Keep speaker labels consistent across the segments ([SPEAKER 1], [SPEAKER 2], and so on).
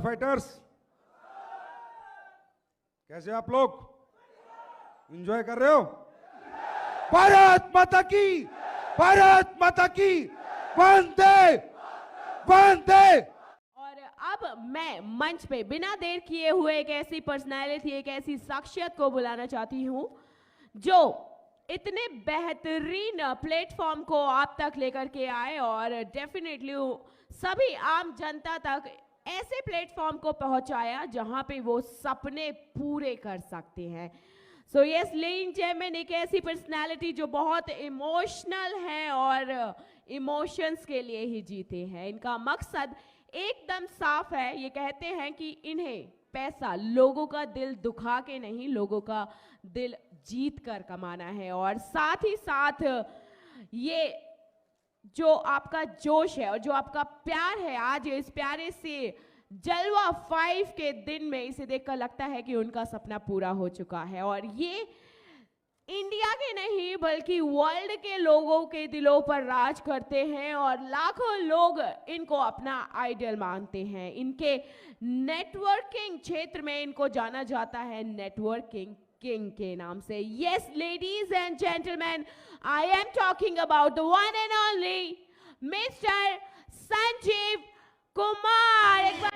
[SPEAKER 1] Fighters, कैसे आप लोग? एंजॉय कर रहे हो? भारत माता की, भारत माता की, वंदे वंदे।
[SPEAKER 2] और अब मैं मंच पे बिना देर किए हुए एक ऐसी पर्सनालिटी, एक ऐसी शख्सियत को बुलाना चाहती हूं जो इतने बेहतरीन प्लेटफॉर्म को आप तक लेकर के आए और डेफिनेटली सभी आम जनता तक ऐसे प्लेटफॉर्म को पहुंचाया जहां पे वो सपने पूरे कर सकते हैं। So yes ladies and gentleman, एक ऐसी पर्सनालिटी जो बहुत इमोशनल है और इमोशंस के लिए ही जीते हैं। इनका मकसद एकदम साफ है। ये कहते हैं कि इन्हें पैसा लोगों का दिल दुखा के नहीं, लोगों का दिल जीत कर कमाना है। और साथ ही साथ ये जो आपका जोश है और जो आपका प्यार है, आज इस प्यारे से जलवा 5 के दिन में इसे देखकर लगता है कि उनका सपना पूरा हो चुका है। और ये इंडिया के नहीं बल्कि वर्ल्ड के लोगों के दिलों पर राज करते हैं और लाखों लोग इनको अपना आइडल मानते हैं। इनके नेटवर्किंग क्षेत्र में इनको जाना जाता है नेटवर्किंग किंग के नाम से। Yes ladies and gentleman, I am talking about the one and only mister Sanjeev Kumar. एक बार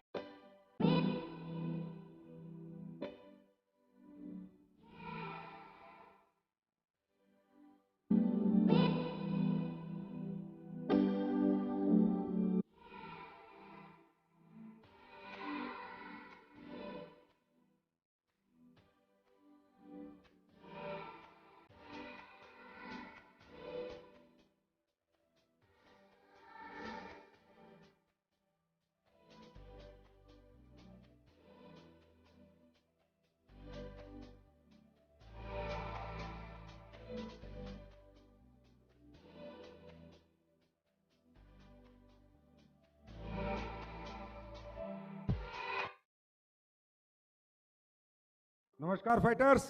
[SPEAKER 1] नमस्कार फाइटर्स,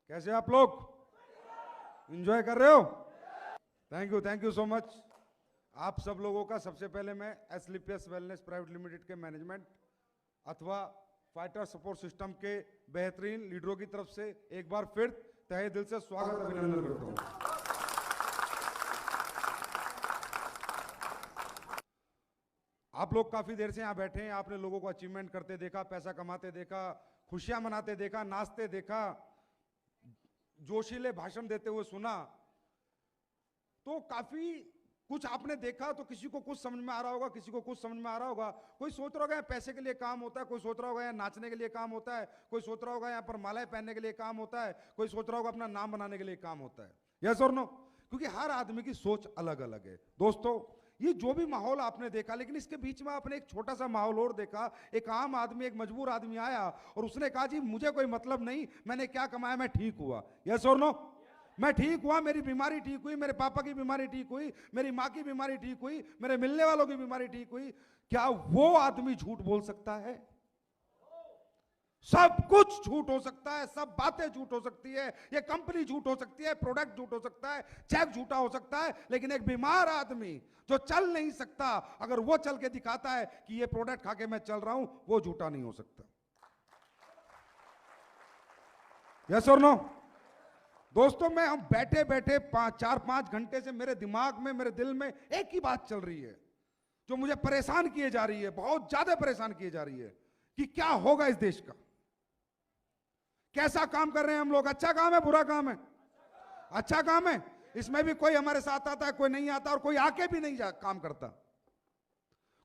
[SPEAKER 1] कैसे आप लोग? एंजॉय कर रहे हो? Thank you so much. आप सब लोगों का सबसे पहले मैं एसलीपीएस वेलनेस प्राइवेट लिमिटेड के मैनेजमेंट अथवा फाइटर सपोर्ट सिस्टम के बेहतरीन लीडरों की तरफ से एक बार फिर तहे दिल से स्वागत अभिनंदन करता हूं। आप लोग काफी देर से यहां बैठे हैं, आपने लोगों को अचीवमेंट करते देखा, पैसा कमाते देखा, खुशियां मनाते देखा, नाचते देखा, जोशीले भाषण देते हुए सुना, तो काफी कुछ आपने देखा। तो किसी को कुछ समझ में आ रहा होगा, किसी को कुछ समझ में आ रहा होगा। कोई सोच रहा होगा पैसे के लिए काम होता है, कोई सोच रहा होगा यहाँ नाचने के लिए काम होता है, कोई सोच रहा होगा यहाँ पर मालाएं पहनने के लिए काम होता है, कोई सोच रहा होगा अपना नाम बनाने के लिए काम होता है। यस और नो? क्योंकि हर आदमी की सोच अलग अलग है। दोस्तों, ये जो भी माहौल आपने देखा, लेकिन इसके बीच में आपने एक छोटा सा माहौल और देखा। एक आम आदमी, एक मजबूर आदमी आया और उसने कहा जी मुझे कोई मतलब नहीं, मैंने क्या कमाया, मैं ठीक हुआ। यस और नो? मैं ठीक हुआ, मेरी बीमारी ठीक हुई, मेरे पापा की बीमारी ठीक हुई, मेरी माँ की बीमारी ठीक हुई, मेरे मिलने वालों की बीमारी ठीक हुई। क्या वो आदमी झूठ बोल सकता है? सब कुछ झूठ हो सकता है, सब बातें झूठ हो सकती है, ये कंपनी झूठ हो सकती है, प्रोडक्ट झूठ हो सकता है, चेक झूठा हो सकता है, लेकिन एक बीमार आदमी जो चल नहीं सकता, अगर वो चल के दिखाता है कि ये प्रोडक्ट खा के मैं चल रहा हूं, वो झूठा नहीं हो सकता। यस और नो? दोस्तों, मैं हम बैठे बैठे 4-5 घंटे से मेरे दिमाग में, मेरे दिल में एक ही बात चल रही है जो मुझे परेशान किए जा रही है, बहुत ज्यादा परेशान किए जा रही है कि क्या होगा इस देश का। कैसा काम कर रहे हैं हम लोग? अच्छा काम है, बुरा काम है? अच्छा काम है। इसमें भी कोई हमारे साथ आता है, कोई नहीं आता, और कोई आके भी नहीं काम करता,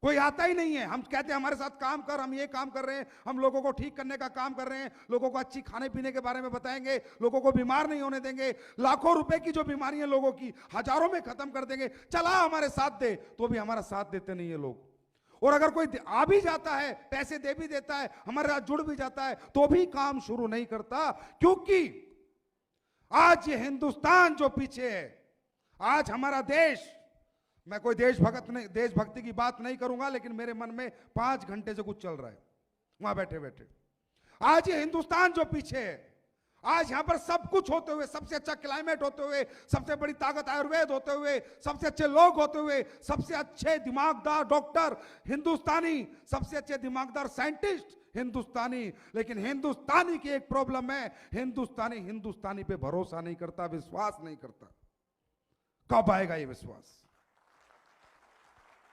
[SPEAKER 1] कोई आता ही नहीं है। हम कहते हैं हमारे साथ काम कर, हम ये काम कर रहे हैं, हम लोगों को ठीक करने का काम कर रहे हैं, लोगों को अच्छी खाने पीने के बारे में बताएंगे, लोगों को बीमार नहीं होने देंगे, लाखों रुपए की जो बीमारियां लोगों की हजारों में खत्म कर देंगे। चला हमारे साथ दे, तो भी हमारा साथ देते नहीं है लोग। और अगर कोई आ भी जाता है, पैसे दे भी देता है, हमारे साथ जुड़ भी जाता है, तो भी काम शुरू नहीं करता। क्योंकि आज ये हिंदुस्तान जो पीछे है, आज हमारा देश, मैं कोई देशभक्ति की बात नहीं करूंगा, लेकिन मेरे मन में 5 घंटे से कुछ चल रहा है वहां बैठे बैठे। आज ये हिंदुस्तान जो पीछे है, आज यहां पर सब कुछ होते हुए, सबसे अच्छा क्लाइमेट होते हुए, सबसे बड़ी ताकत आयुर्वेद होते हुए, सबसे अच्छे लोग होते हुए, सबसे अच्छे दिमागदार डॉक्टर हिंदुस्तानी, सबसे अच्छे दिमागदार साइंटिस्ट हिंदुस्तानी, लेकिन हिंदुस्तानी की एक प्रॉब्लम है, हिंदुस्तानी पे भरोसा नहीं करता, विश्वास नहीं करता। कब आएगा ये विश्वास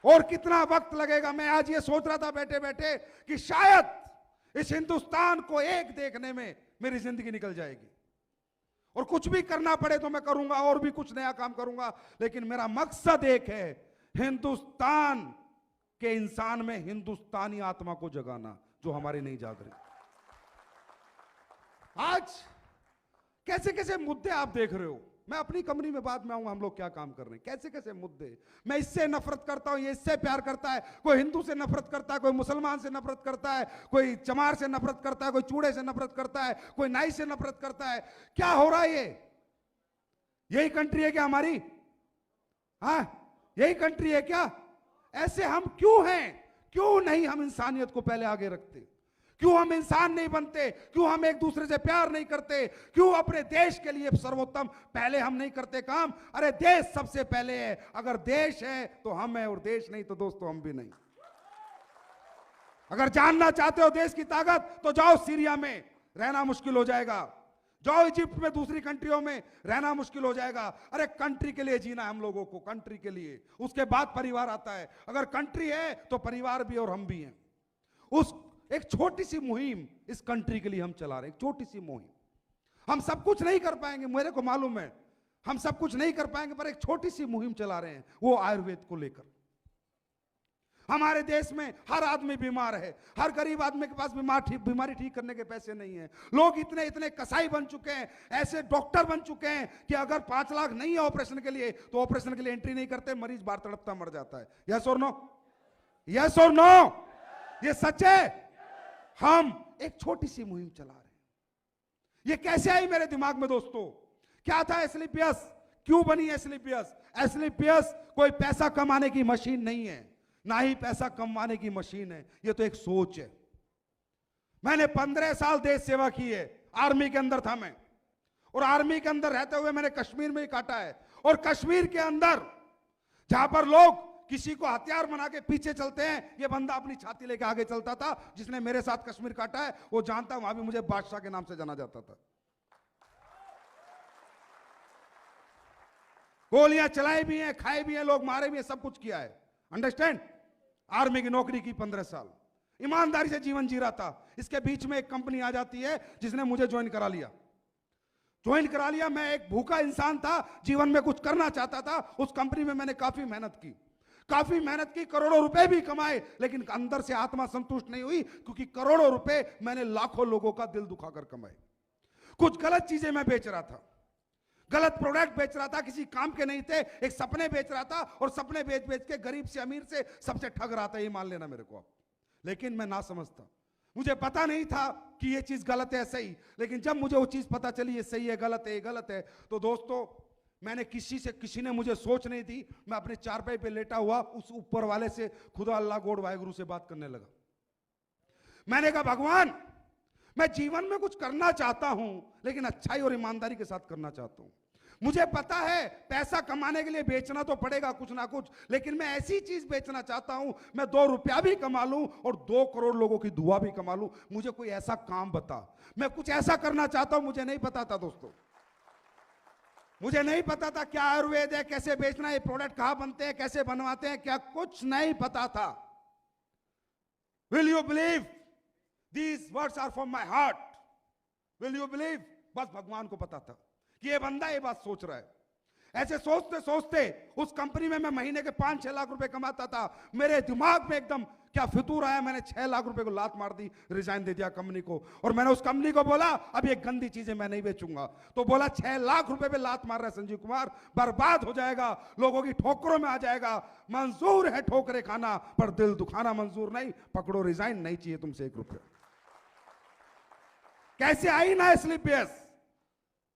[SPEAKER 1] और कितना वक्त लगेगा? मैं आज ये सोच रहा था बैठे बैठे कि शायद इस हिंदुस्तान को एक देखने में मेरी जिंदगी निकल जाएगी, और कुछ भी करना पड़े तो मैं करूंगा, और भी कुछ नया काम करूंगा, लेकिन मेरा मकसद एक है, हिंदुस्तान के इंसान में हिंदुस्तानी आत्मा को जगाना, जो हमारी नहीं जाग रही। आज कैसे कैसे मुद्दे आप देख रहे हो, मैं अपनी कंपनी में बाद में आऊंगा, हम लोग क्या काम कर रहे हैं, कैसे कैसे मुद्दे। मैं इससे नफरत करता हूं, ये इससे प्यार करता है, कोई हिंदू से नफरत करता है, कोई मुसलमान से नफरत करता है, कोई चमार से नफरत करता है, कोई चूड़े से नफरत करता है, कोई नाई से नफरत करता है। क्या हो रहा है? यही कंट्री है क्या हमारी? हाँ, यही कंट्री है क्या? ऐसे हम क्यों हैं? क्यों नहीं हम इंसानियत को पहले आगे रखते? क्यों हम इंसान नहीं बनते? क्यों हम एक दूसरे से प्यार नहीं करते? क्यों अपने देश के लिए सर्वोत्तम पहले हम नहीं करते काम? अरे देश सबसे पहले है, अगर देश है तो हम है, और देश नहीं तो दोस्तों हम भी नहीं। अगर जानना चाहते हो देश की ताकत तो जाओ सीरिया में, रहना मुश्किल हो जाएगा। जाओ इजिप्ट में, दूसरी कंट्रियों में रहना मुश्किल हो जाएगा। अरे कंट्री के लिए जीना हम लोगों को, कंट्री के लिए, उसके बाद परिवार आता है। अगर कंट्री है तो परिवार भी और हम भी हैं। उस एक छोटी सी मुहिम इस कंट्री के लिए हम चला रहे हैं, एक छोटी सी मुहिम। हम सब कुछ नहीं कर पाएंगे, मेरे को मालूम है, हम सब कुछ नहीं कर पाएंगे, पर एक छोटी सी मुहिम चला रहे हैं, वो आयुर्वेद को लेकर। हमारे देश में हर आदमी बीमार है, हर गरीब आदमी के पास बीमारी ठीक करने के पैसे नहीं है। लोग इतने इतने कसाई बन चुके हैं, ऐसे डॉक्टर बन चुके हैं कि अगर 5 लाख नहीं है ऑपरेशन के लिए तो ऑपरेशन के लिए एंट्री नहीं करते, मरीज बाहर तड़पता मर जाता है। यस और नो? यस और नो? ये सच है। हम एक छोटी सी मुहिम चला रहे हैं। ये कैसे आई मेरे दिमाग में दोस्तों? क्या था एस्क्लेपियस? क्यों बनी एस्क्लेपियस? एस्क्लेपियस कोई पैसा कमाने की मशीन नहीं है, ना ही पैसा कमाने की मशीन है, ये तो एक सोच है। मैंने 15 साल देश सेवा की है, आर्मी के अंदर था मैं, और आर्मी के अंदर रहते हुए मैंने कश्मीर में ही काटा है। और कश्मीर के अंदर जहां पर लोग किसी को हथियार बना के पीछे चलते हैं, ये बंदा अपनी छाती लेके आगे चलता था। जिसने मेरे साथ कश्मीर काटा है वो जानता, वहां भी मुझे बादशाह के नाम से जाना जाता था। गोलियां चलाई भी हैं, खाए भी हैं, लोग मारे भी हैं, सब कुछ किया है। अंडरस्टैंड? आर्मी की नौकरी की 15 साल, ईमानदारी से जीवन जी रहा था। इसके बीच में एक कंपनी आ जाती है जिसने मुझे ज्वाइन करा लिया। मैं एक भूखा इंसान था, जीवन में कुछ करना चाहता था। उस कंपनी में मैंने काफी मेहनत की, करोड़ों रुपए भी कमाए, लेकिन अंदर से आत्मा संतुष्ट नहीं हुई, क्योंकि करोड़ों रुपए मैंने लाखों लोगों का दिल दुखाकर कमाए। कुछ गलत चीजें मैं बेच रहा था, गलत प्रोडक्ट बेच रहा था, किसी काम के नहीं थे, एक सपने बेच रहा था, और सपने बेच बेच के गरीब से अमीर से सबसे ठग रहा था, ये मान लेना मेरे को आप। लेकिन मैं ना समझता, मुझे पता नहीं था कि ये चीज गलत है सही। लेकिन जब मुझे वो चीज पता चली ये सही है गलत है, ये गलत है, तो दोस्तों मैंने किसी ने मुझे सोच नहीं दी। मैं अपने चारपाई पे लेटा हुआ उस ऊपर वाले से, खुदा अल्लाह गॉड वाहेगुरु से बात करने लगा। मैंने कहा भगवान, मैं जीवन में कुछ करना चाहता हूं, लेकिन अच्छाई और ईमानदारी के साथ करना चाहता हूं। मुझे पता है पैसा कमाने के लिए बेचना तो पड़ेगा कुछ ना कुछ, लेकिन मैं ऐसी चीज बेचना चाहता हूं, मैं 2 रुपया भी कमा लूं और 2 करोड़ लोगों की दुआ भी कमा लूं। मुझे कोई ऐसा काम बता, मैं कुछ ऐसा करना चाहता हूं। मुझे नहीं पता था दोस्तों, मुझे नहीं पता था क्या आयुर्वेद है, कैसे बेचना है, प्रोडक्ट कहां बनते हैं, कैसे बनवाते हैं, क्या कुछ नहीं पता था। Will you believe these words are from my heart? Will you believe? बस भगवान को पता था कि ये बंदा ये बात सोच रहा है। ऐसे सोचते सोचते उस कंपनी में मैं महीने के 5-6 लाख रुपए कमाता था। मेरे दिमाग में एकदम क्या फितूर आया, मैंने 6 लाख रुपए को लात मार दी, रिजाइन दे दिया कंपनी को। और मैंने उस कंपनी को बोला अब ये गंदी चीजें मैं नहीं बेचूंगा। तो बोला 6 लाख रुपए पे लात मार रहा है संजीव कुमार, बर्बाद हो जाएगा, लोगों की ठोकरों में आ जाएगा। मंजूर है ठोकरे खाना, पर दिल दुखाना मंजूर नहीं। पकड़ो रिजाइन, नहीं चाहिए तुमसे 1 रुपया। कैसे आई ना एस्क्लेपियस,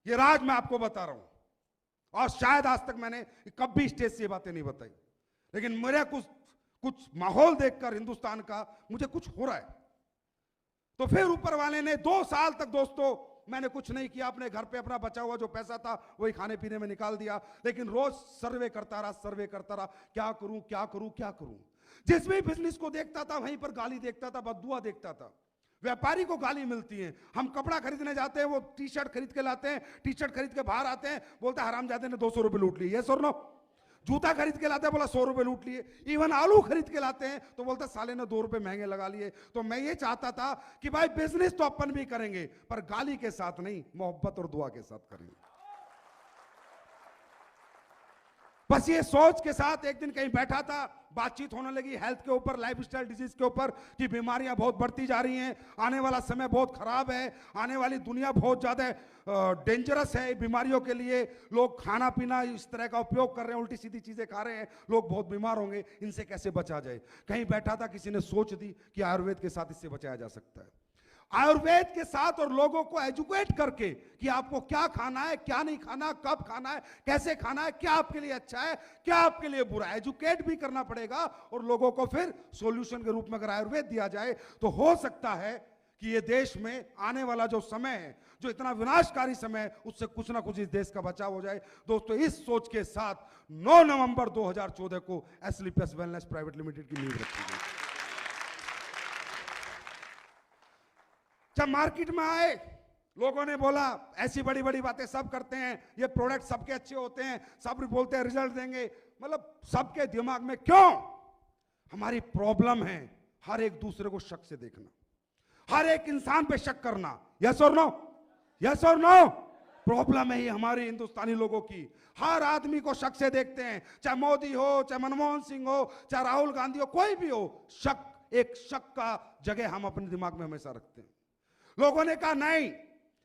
[SPEAKER 1] ये राज मैं आपको बता रहा हूं। और शायद आज तक मैंने कभी स्टेज से ये बातें नहीं बताई, लेकिन मेरा कुछ माहौल देखकर हिंदुस्तान का मुझे कुछ हो रहा है। तो फिर ऊपर वाले ने 2 साल तक दोस्तों मैंने कुछ नहीं किया, अपने घर पे अपना बचा हुआ जो पैसा था वही खाने पीने में निकाल दिया, लेकिन रोज सर्वे करता रहा, क्या करूं क्या करूं क्या करूं। जिस भी बिजनेस को देखता था वहीं पर गाली देखता था, बददुआ देखता था। व्यापारी को गाली मिलती है, हम कपड़ा खरीदने जाते हैं, वो टी शर्ट खरीद के लाते हैं, टी शर्ट खरीद के बाहर आते हैं, बोलते हैं हरामजादे ने 200 रुपए लूट लिए, ये सुनो। जूता खरीद के लाते हैं, बोला 100 रुपए लूट लिए। इवन आलू खरीद के लाते हैं तो बोलते साले ने 2 रुपए महंगे लगा लिए। तो मैं ये चाहता था कि भाई बिजनेस तो अपन भी करेंगे, पर गाली के साथ नहीं, मोहब्बत और दुआ के साथ करेंगे। बस ये सोच के साथ एक दिन कहीं बैठा था, बातचीत होने लगी हेल्थ के ऊपर, लाइफस्टाइल डिजीज के ऊपर, कि बीमारियां बहुत बढ़ती जा रही हैं, आने वाला समय बहुत खराब है, आने वाली दुनिया बहुत ज्यादा डेंजरस है बीमारियों के लिए। लोग खाना पीना इस तरह का उपयोग कर रहे हैं, उल्टी सीधी चीजें खा रहे हैं, लोग बहुत बीमार होंगे, इनसे कैसे बचा जाए। कहीं बैठा था, किसी ने सोच दी कि आयुर्वेद के साथ इससे बचाया जा सकता है। आयुर्वेद के साथ और लोगों को एजुकेट करके कि आपको क्या खाना है, क्या नहीं खाना, कब खाना है, कैसे खाना है, क्या आपके लिए अच्छा है, क्या आपके लिए बुरा है, एजुकेट भी करना पड़ेगा। और लोगों को फिर सॉल्यूशन के रूप में अगर आयुर्वेद दिया जाए तो हो सकता है कि ये देश में आने वाला जो समय है, जो इतना विनाशकारी समय है, उससे कुछ ना कुछ इस देश का बचाव हो जाए। दोस्तों, इस सोच के साथ 9 नवंबर 2014 को एस्क्लेपियस वेलनेस प्राइवेट लिमिटेड की नींव रखी गई। जब मार्केट में आए, लोगों ने बोला ऐसी बड़ी बड़ी बातें सब करते हैं, ये प्रोडक्ट सबके अच्छे होते हैं, सब बोलते हैं रिजल्ट देंगे, मतलब सबके दिमाग में क्यों हमारी प्रॉब्लम है हर एक दूसरे को शक से देखना, हर एक इंसान पे शक करना। यस और नो, यस और नो। प्रॉब्लम है ये हमारी हिंदुस्तानी लोगों की, हर आदमी को शक से देखते हैं, चाहे मोदी हो, चाहे मनमोहन सिंह हो, चाहे राहुल गांधी हो, कोई भी हो, शक, एक शक का जगह हम अपने दिमाग में हमेशा रखते हैं। लोगों ने कहा नहीं,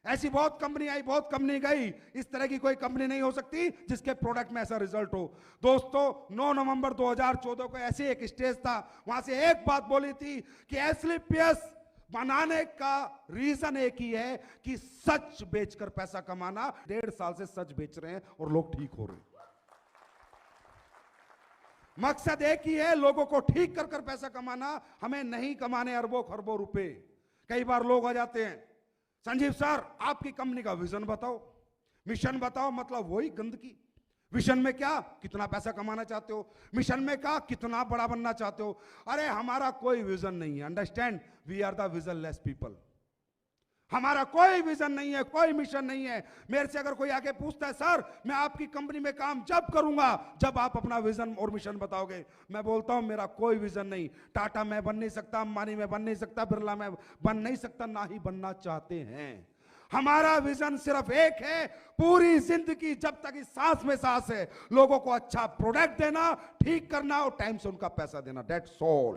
[SPEAKER 1] ऐसी बहुत कंपनी आई, बहुत कंपनी गई, इस तरह की कोई कंपनी नहीं हो सकती जिसके प्रोडक्ट में ऐसा रिजल्ट हो। दोस्तों, 9 नवंबर 2014 को ऐसे एक स्टेज था, वहां से एक बात बोली थी कि एस्क्लेपियस बनाने का रीजन एक ही है कि सच बेचकर पैसा कमाना। 1.5 साल से सच बेच रहे हैं और लोग ठीक हो रहे हैं। मकसद एक ही है, लोगों को ठीक कर कर पैसा कमाना, हमें नहीं कमाने अरबों खरबों रुपए। कई बार लोग आ जाते हैं, संजीव सर आपकी कंपनी का विजन बताओ, मिशन बताओ, मतलब वही गंदगी। विजन में क्या, कितना पैसा कमाना चाहते हो, मिशन में क्या, कितना बड़ा बनना चाहते हो। अरे हमारा कोई विजन नहीं है, understand, we are the visionless people. हमारा कोई विजन नहीं है, कोई मिशन नहीं है। मेरे से अगर कोई आके पूछता है सर मैं आपकी कंपनी में काम जब करूंगा जब आप अपना विजन और मिशन बताओगे, मैं बोलता हूं मेरा कोई विजन नहीं। टाटा मैं बन नहीं सकता, अंबानी मैं बन नहीं सकता, बिरला मैं बन नहीं सकता, ना ही बनना चाहते हैं। हमारा विजन सिर्फ एक है, पूरी जिंदगी जब तक इस सांस में सांस है, लोगों को अच्छा प्रोडक्ट देना, ठीक करना और टाइम से उनका पैसा देना। That's all,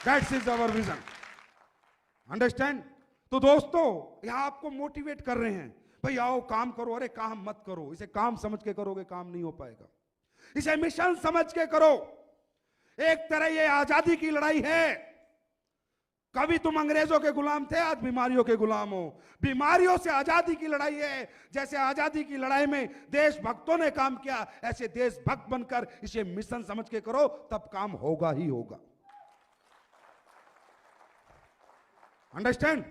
[SPEAKER 1] that's is our vision, understand. तो दोस्तों, यहां आपको मोटिवेट कर रहे हैं, भाई आओ काम करो। अरे काम मत करो, इसे काम समझ के करोगे काम नहीं हो पाएगा, इसे मिशन समझ के करो। एक तरह ये आजादी की लड़ाई है। कभी तुम अंग्रेजों के गुलाम थे, आज बीमारियों के गुलाम हो। बीमारियों से आजादी की लड़ाई है। जैसे आजादी की लड़ाई में देशभक्तों ने काम किया, ऐसे देशभक्त बनकर इसे मिशन समझ के करो, तब काम होगा ही होगा। Understand,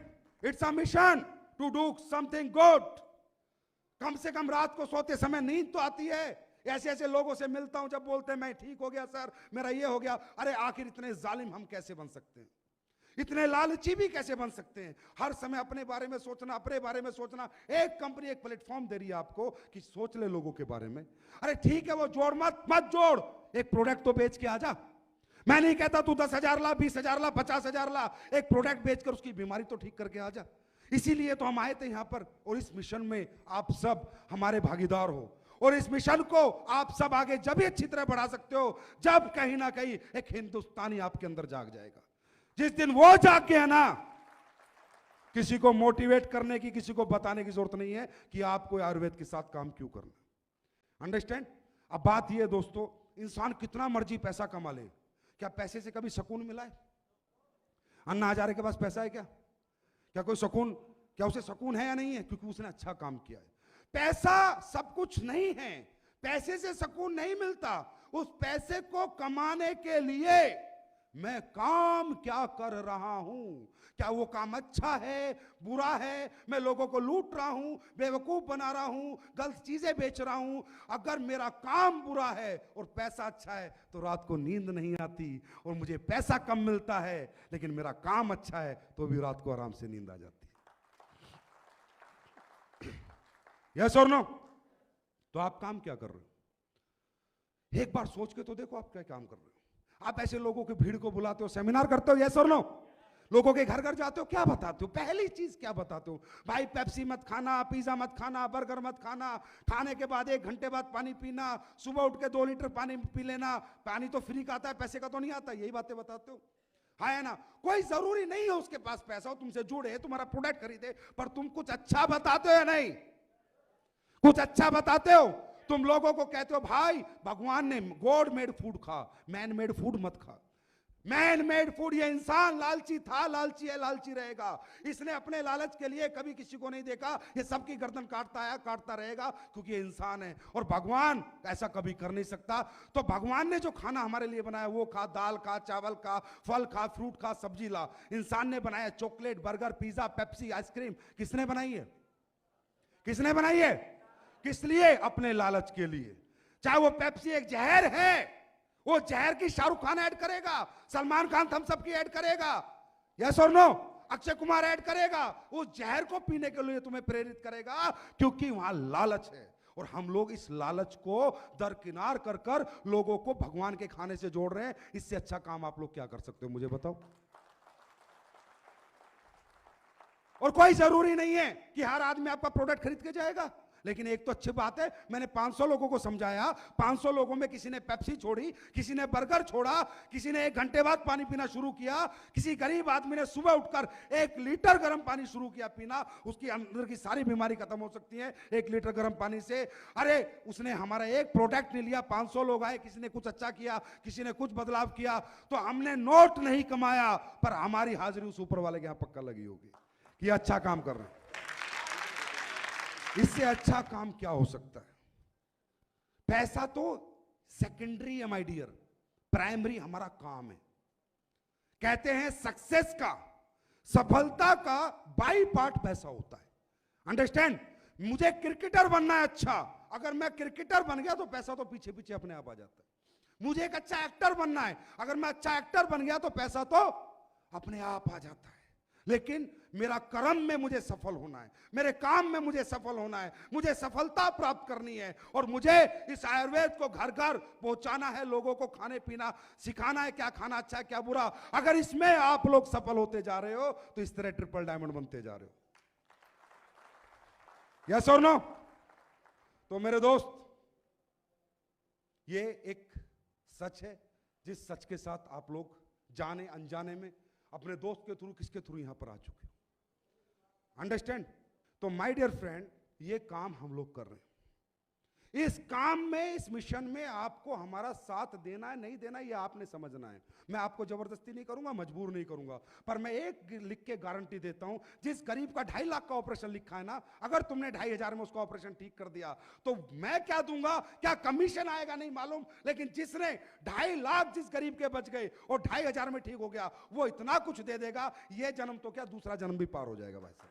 [SPEAKER 1] it's a mission to do something good. कम से कम रात को सोते समय नींद तो आती है। ऐसे ऐसे लोगों से मिलता हूं, जब बोलते हैं मैं ठीक हो गया सर, मेरा ये हो गया। अरे आखिर इतने जालिम हम कैसे बन सकते हैं, इतने लालची भी कैसे बन सकते हैं। हर समय अपने बारे में सोचना, अपने बारे में सोचना। एक कंपनी एक प्लेटफॉर्म दे रही है आपको कि सोच ले लोगों के बारे में। अरे ठीक है, वो जोड़ मत जोड़, एक प्रोडक्ट तो बेच के आ जा। मैं नहीं कहता तू 10,000 ला, 20,000 ला, 50,000 ला, एक प्रोडक्ट बेचकर उसकी बीमारी तो ठीक करके आ जा। इसीलिए तो हम आए थे यहां पर, और इस मिशन में आप सब हमारे भागीदार हो। और इस मिशन को आप सब आगे जब भी अच्छी तरह बढ़ा सकते हो, जब कहीं ना कहीं एक हिंदुस्तानी आपके अंदर जाग जाएगा। जिस दिन वो जाग गया ना, किसी को मोटिवेट करने की, किसी को बताने की जरूरत नहीं है कि आपको आयुर्वेद के साथ काम क्यों करना। अंडरस्टैंड। अब बात यह है दोस्तों, इंसान कितना मर्जी पैसा कमा ले, क्या पैसे से कभी सुकून मिला है? अन्ना हजारे के पास पैसा है क्या? क्या कोई सुकून, क्या उसे सुकून है या नहीं है? क्योंकि उसने अच्छा काम किया है। पैसा सब कुछ नहीं है, पैसे से सुकून नहीं मिलता। उस पैसे को कमाने के लिए मैं काम क्या कर रहा हूं, क्या वो काम अच्छा है बुरा है, मैं लोगों को लूट रहा हूं, बेवकूफ बना रहा हूं, गलत चीजें बेच रहा हूं। अगर मेरा काम बुरा है और पैसा अच्छा है तो रात को नींद नहीं आती और मुझे पैसा कम मिलता है, लेकिन मेरा काम अच्छा है तो भी रात को आराम से नींद आ जाती है। यस और नो? तो आप काम क्या कर रहे हो? एक बार सोच के तो देखो आप क्या काम कर रहे हो। आप ऐसे लोगों की भीड़ को बुलाते हो, सेमिनार करते हो, यस और नो? लोगों के घर घर जाते हो, क्या बताते हो? पहली चीज क्या बताते हो? भाई पेप्सी मत खाना, पिज्जा मत खाना, बर्गर मत खाना, खाने के बाद 1 घंटे बाद पानी पीना, सुबह उठ के 2 लीटर पानी पी लेना, पानी तो फ्री का आता है, पैसे का तो नहीं आता। यही बातें बताते हो, है ना? कोई जरूरी नहीं है उसके पास पैसा हो, तुमसे जुड़े, तुम्हारा प्रोडक्ट खरीदे, पर तुम कुछ अच्छा बताते हो या नहीं? कुछ अच्छा बताते हो। तुम लोगों को कहते हो भाई भगवान ने गॉड मेड फूड खा, मैन मेड फूड मत खा। मैन मेड फूड, ये इंसान लालची था, लालची है, लालची रहेगा। इसने अपने लालच के लिए कभी किसी को नहीं देखा, ये सबकी गर्दन काटता आया, काटता रहेगा, क्योंकि ये इंसान है। और भगवान ऐसा कभी कर नहीं सकता। तो भगवान ने जो खाना हमारे लिए बनाया वो खा, दाल खा, चावल खा, फल खा, फ्रूट खा, सब्जी ला। इंसान ने बनाया chocolate, burger, pizza, Pepsi, ice cream, किसने बनाई है? किसने बनाई है? किस लिए? अपने लालच के लिए। चाहे वो पेप्सी एक जहर है, वो जहर की शाहरुख खान ऐड करेगा, सलमान खान थम्स अप की ऐड करेगा, यस और नो? अक्षय कुमार ऐड करेगा, वो जहर को पीने के लिए तुम्हें प्रेरित करेगा, क्योंकि वहां लालच है। और हम लोग इस लालच को दरकिनार कर कर लोगों को भगवान के खाने से जोड़ रहे हैं। इससे अच्छा काम आप लोग क्या कर सकते हो, मुझे बताओ? और कोई जरूरी नहीं है कि हर आदमी आपका प्रोडक्ट खरीद के जाएगा। लेकिन एक तो अच्छी बात है, मैंने 500 लोगों को समझाया, 500 लोगों में किसी ने पेप्सी छोड़ी, किसी ने बर्गर छोड़ा, किसी ने 1 घंटे बाद पानी पीना शुरू किया, किसी गरीब आदमी ने सुबह उठकर 1 लीटर गर्म पानी शुरू किया पीना। उसकी अंदर की सारी बीमारी खत्म हो सकती है 1 लीटर गर्म पानी से। अरे उसने हमारा एक प्रोडक्ट नहीं लिया, 500 लोग आए, किसी ने कुछ अच्छा किया, किसी ने कुछ बदलाव किया, तो हमने नोट नहीं कमाया, पर हमारी हाजिरी उस ऊपर वाले के यहां पक्का लगी होगी कि अच्छा काम कर रहे हैं। इससे अच्छा काम क्या हो सकता है? पैसा तो सेकेंडरी है माय डियर, प्राइमरी हमारा काम है। कहते हैं सक्सेस का, सफलता का बाई पार्ट पैसा होता है। अंडरस्टैंड? मुझे क्रिकेटर बनना है, अच्छा, अगर मैं क्रिकेटर बन गया तो पैसा तो पीछे पीछे अपने आप आ जाता है। मुझे एक अच्छा एक्टर बनना है, अगर मैं अच्छा एक्टर बन गया तो पैसा तो अपने आप आ जाता है। लेकिन मेरा कर्म में मुझे सफल होना है, मेरे काम में मुझे सफल होना है, मुझे सफलता प्राप्त करनी है, और मुझे इस आयुर्वेद को घर घर पहुंचाना है, लोगों को खाने पीना सिखाना है, क्या खाना अच्छा है क्या बुरा। अगर इसमें आप लोग सफल होते जा रहे हो तो इस तरह ट्रिपल डायमंड बनते जा रहे हो। यस और नो? तो मेरे दोस्त, ये एक सच है जिस सच के साथ आप लोग जाने अनजाने में अपने दोस्त के थ्रू, किसके थ्रू यहां पर आ चुके हो। अंडरस्टैंड? तो माय डियर फ्रेंड, ये काम हम लोग कर रहे हैं। इस काम में, इस मिशन में आपको हमारा साथ देना है नहीं देना, ये आपने समझना है। मैं आपको जबरदस्ती नहीं करूंगा, मजबूर नहीं करूंगा, पर मैं एक लिख के गारंटी देता हूं, जिस गरीब का 2.5 लाख का ऑपरेशन लिखा है ना, अगर तुमने 2,500 में उसका ऑपरेशन ठीक कर दिया तो मैं क्या दूंगा, क्या कमीशन आएगा नहीं मालूम, लेकिन जिसने 2.5 लाख जिस गरीब के बच गए और 2,500 में ठीक हो गया, वो इतना कुछ दे देगा, ये जन्म तो क्या दूसरा जन्म भी पार हो जाएगा भाई साहब।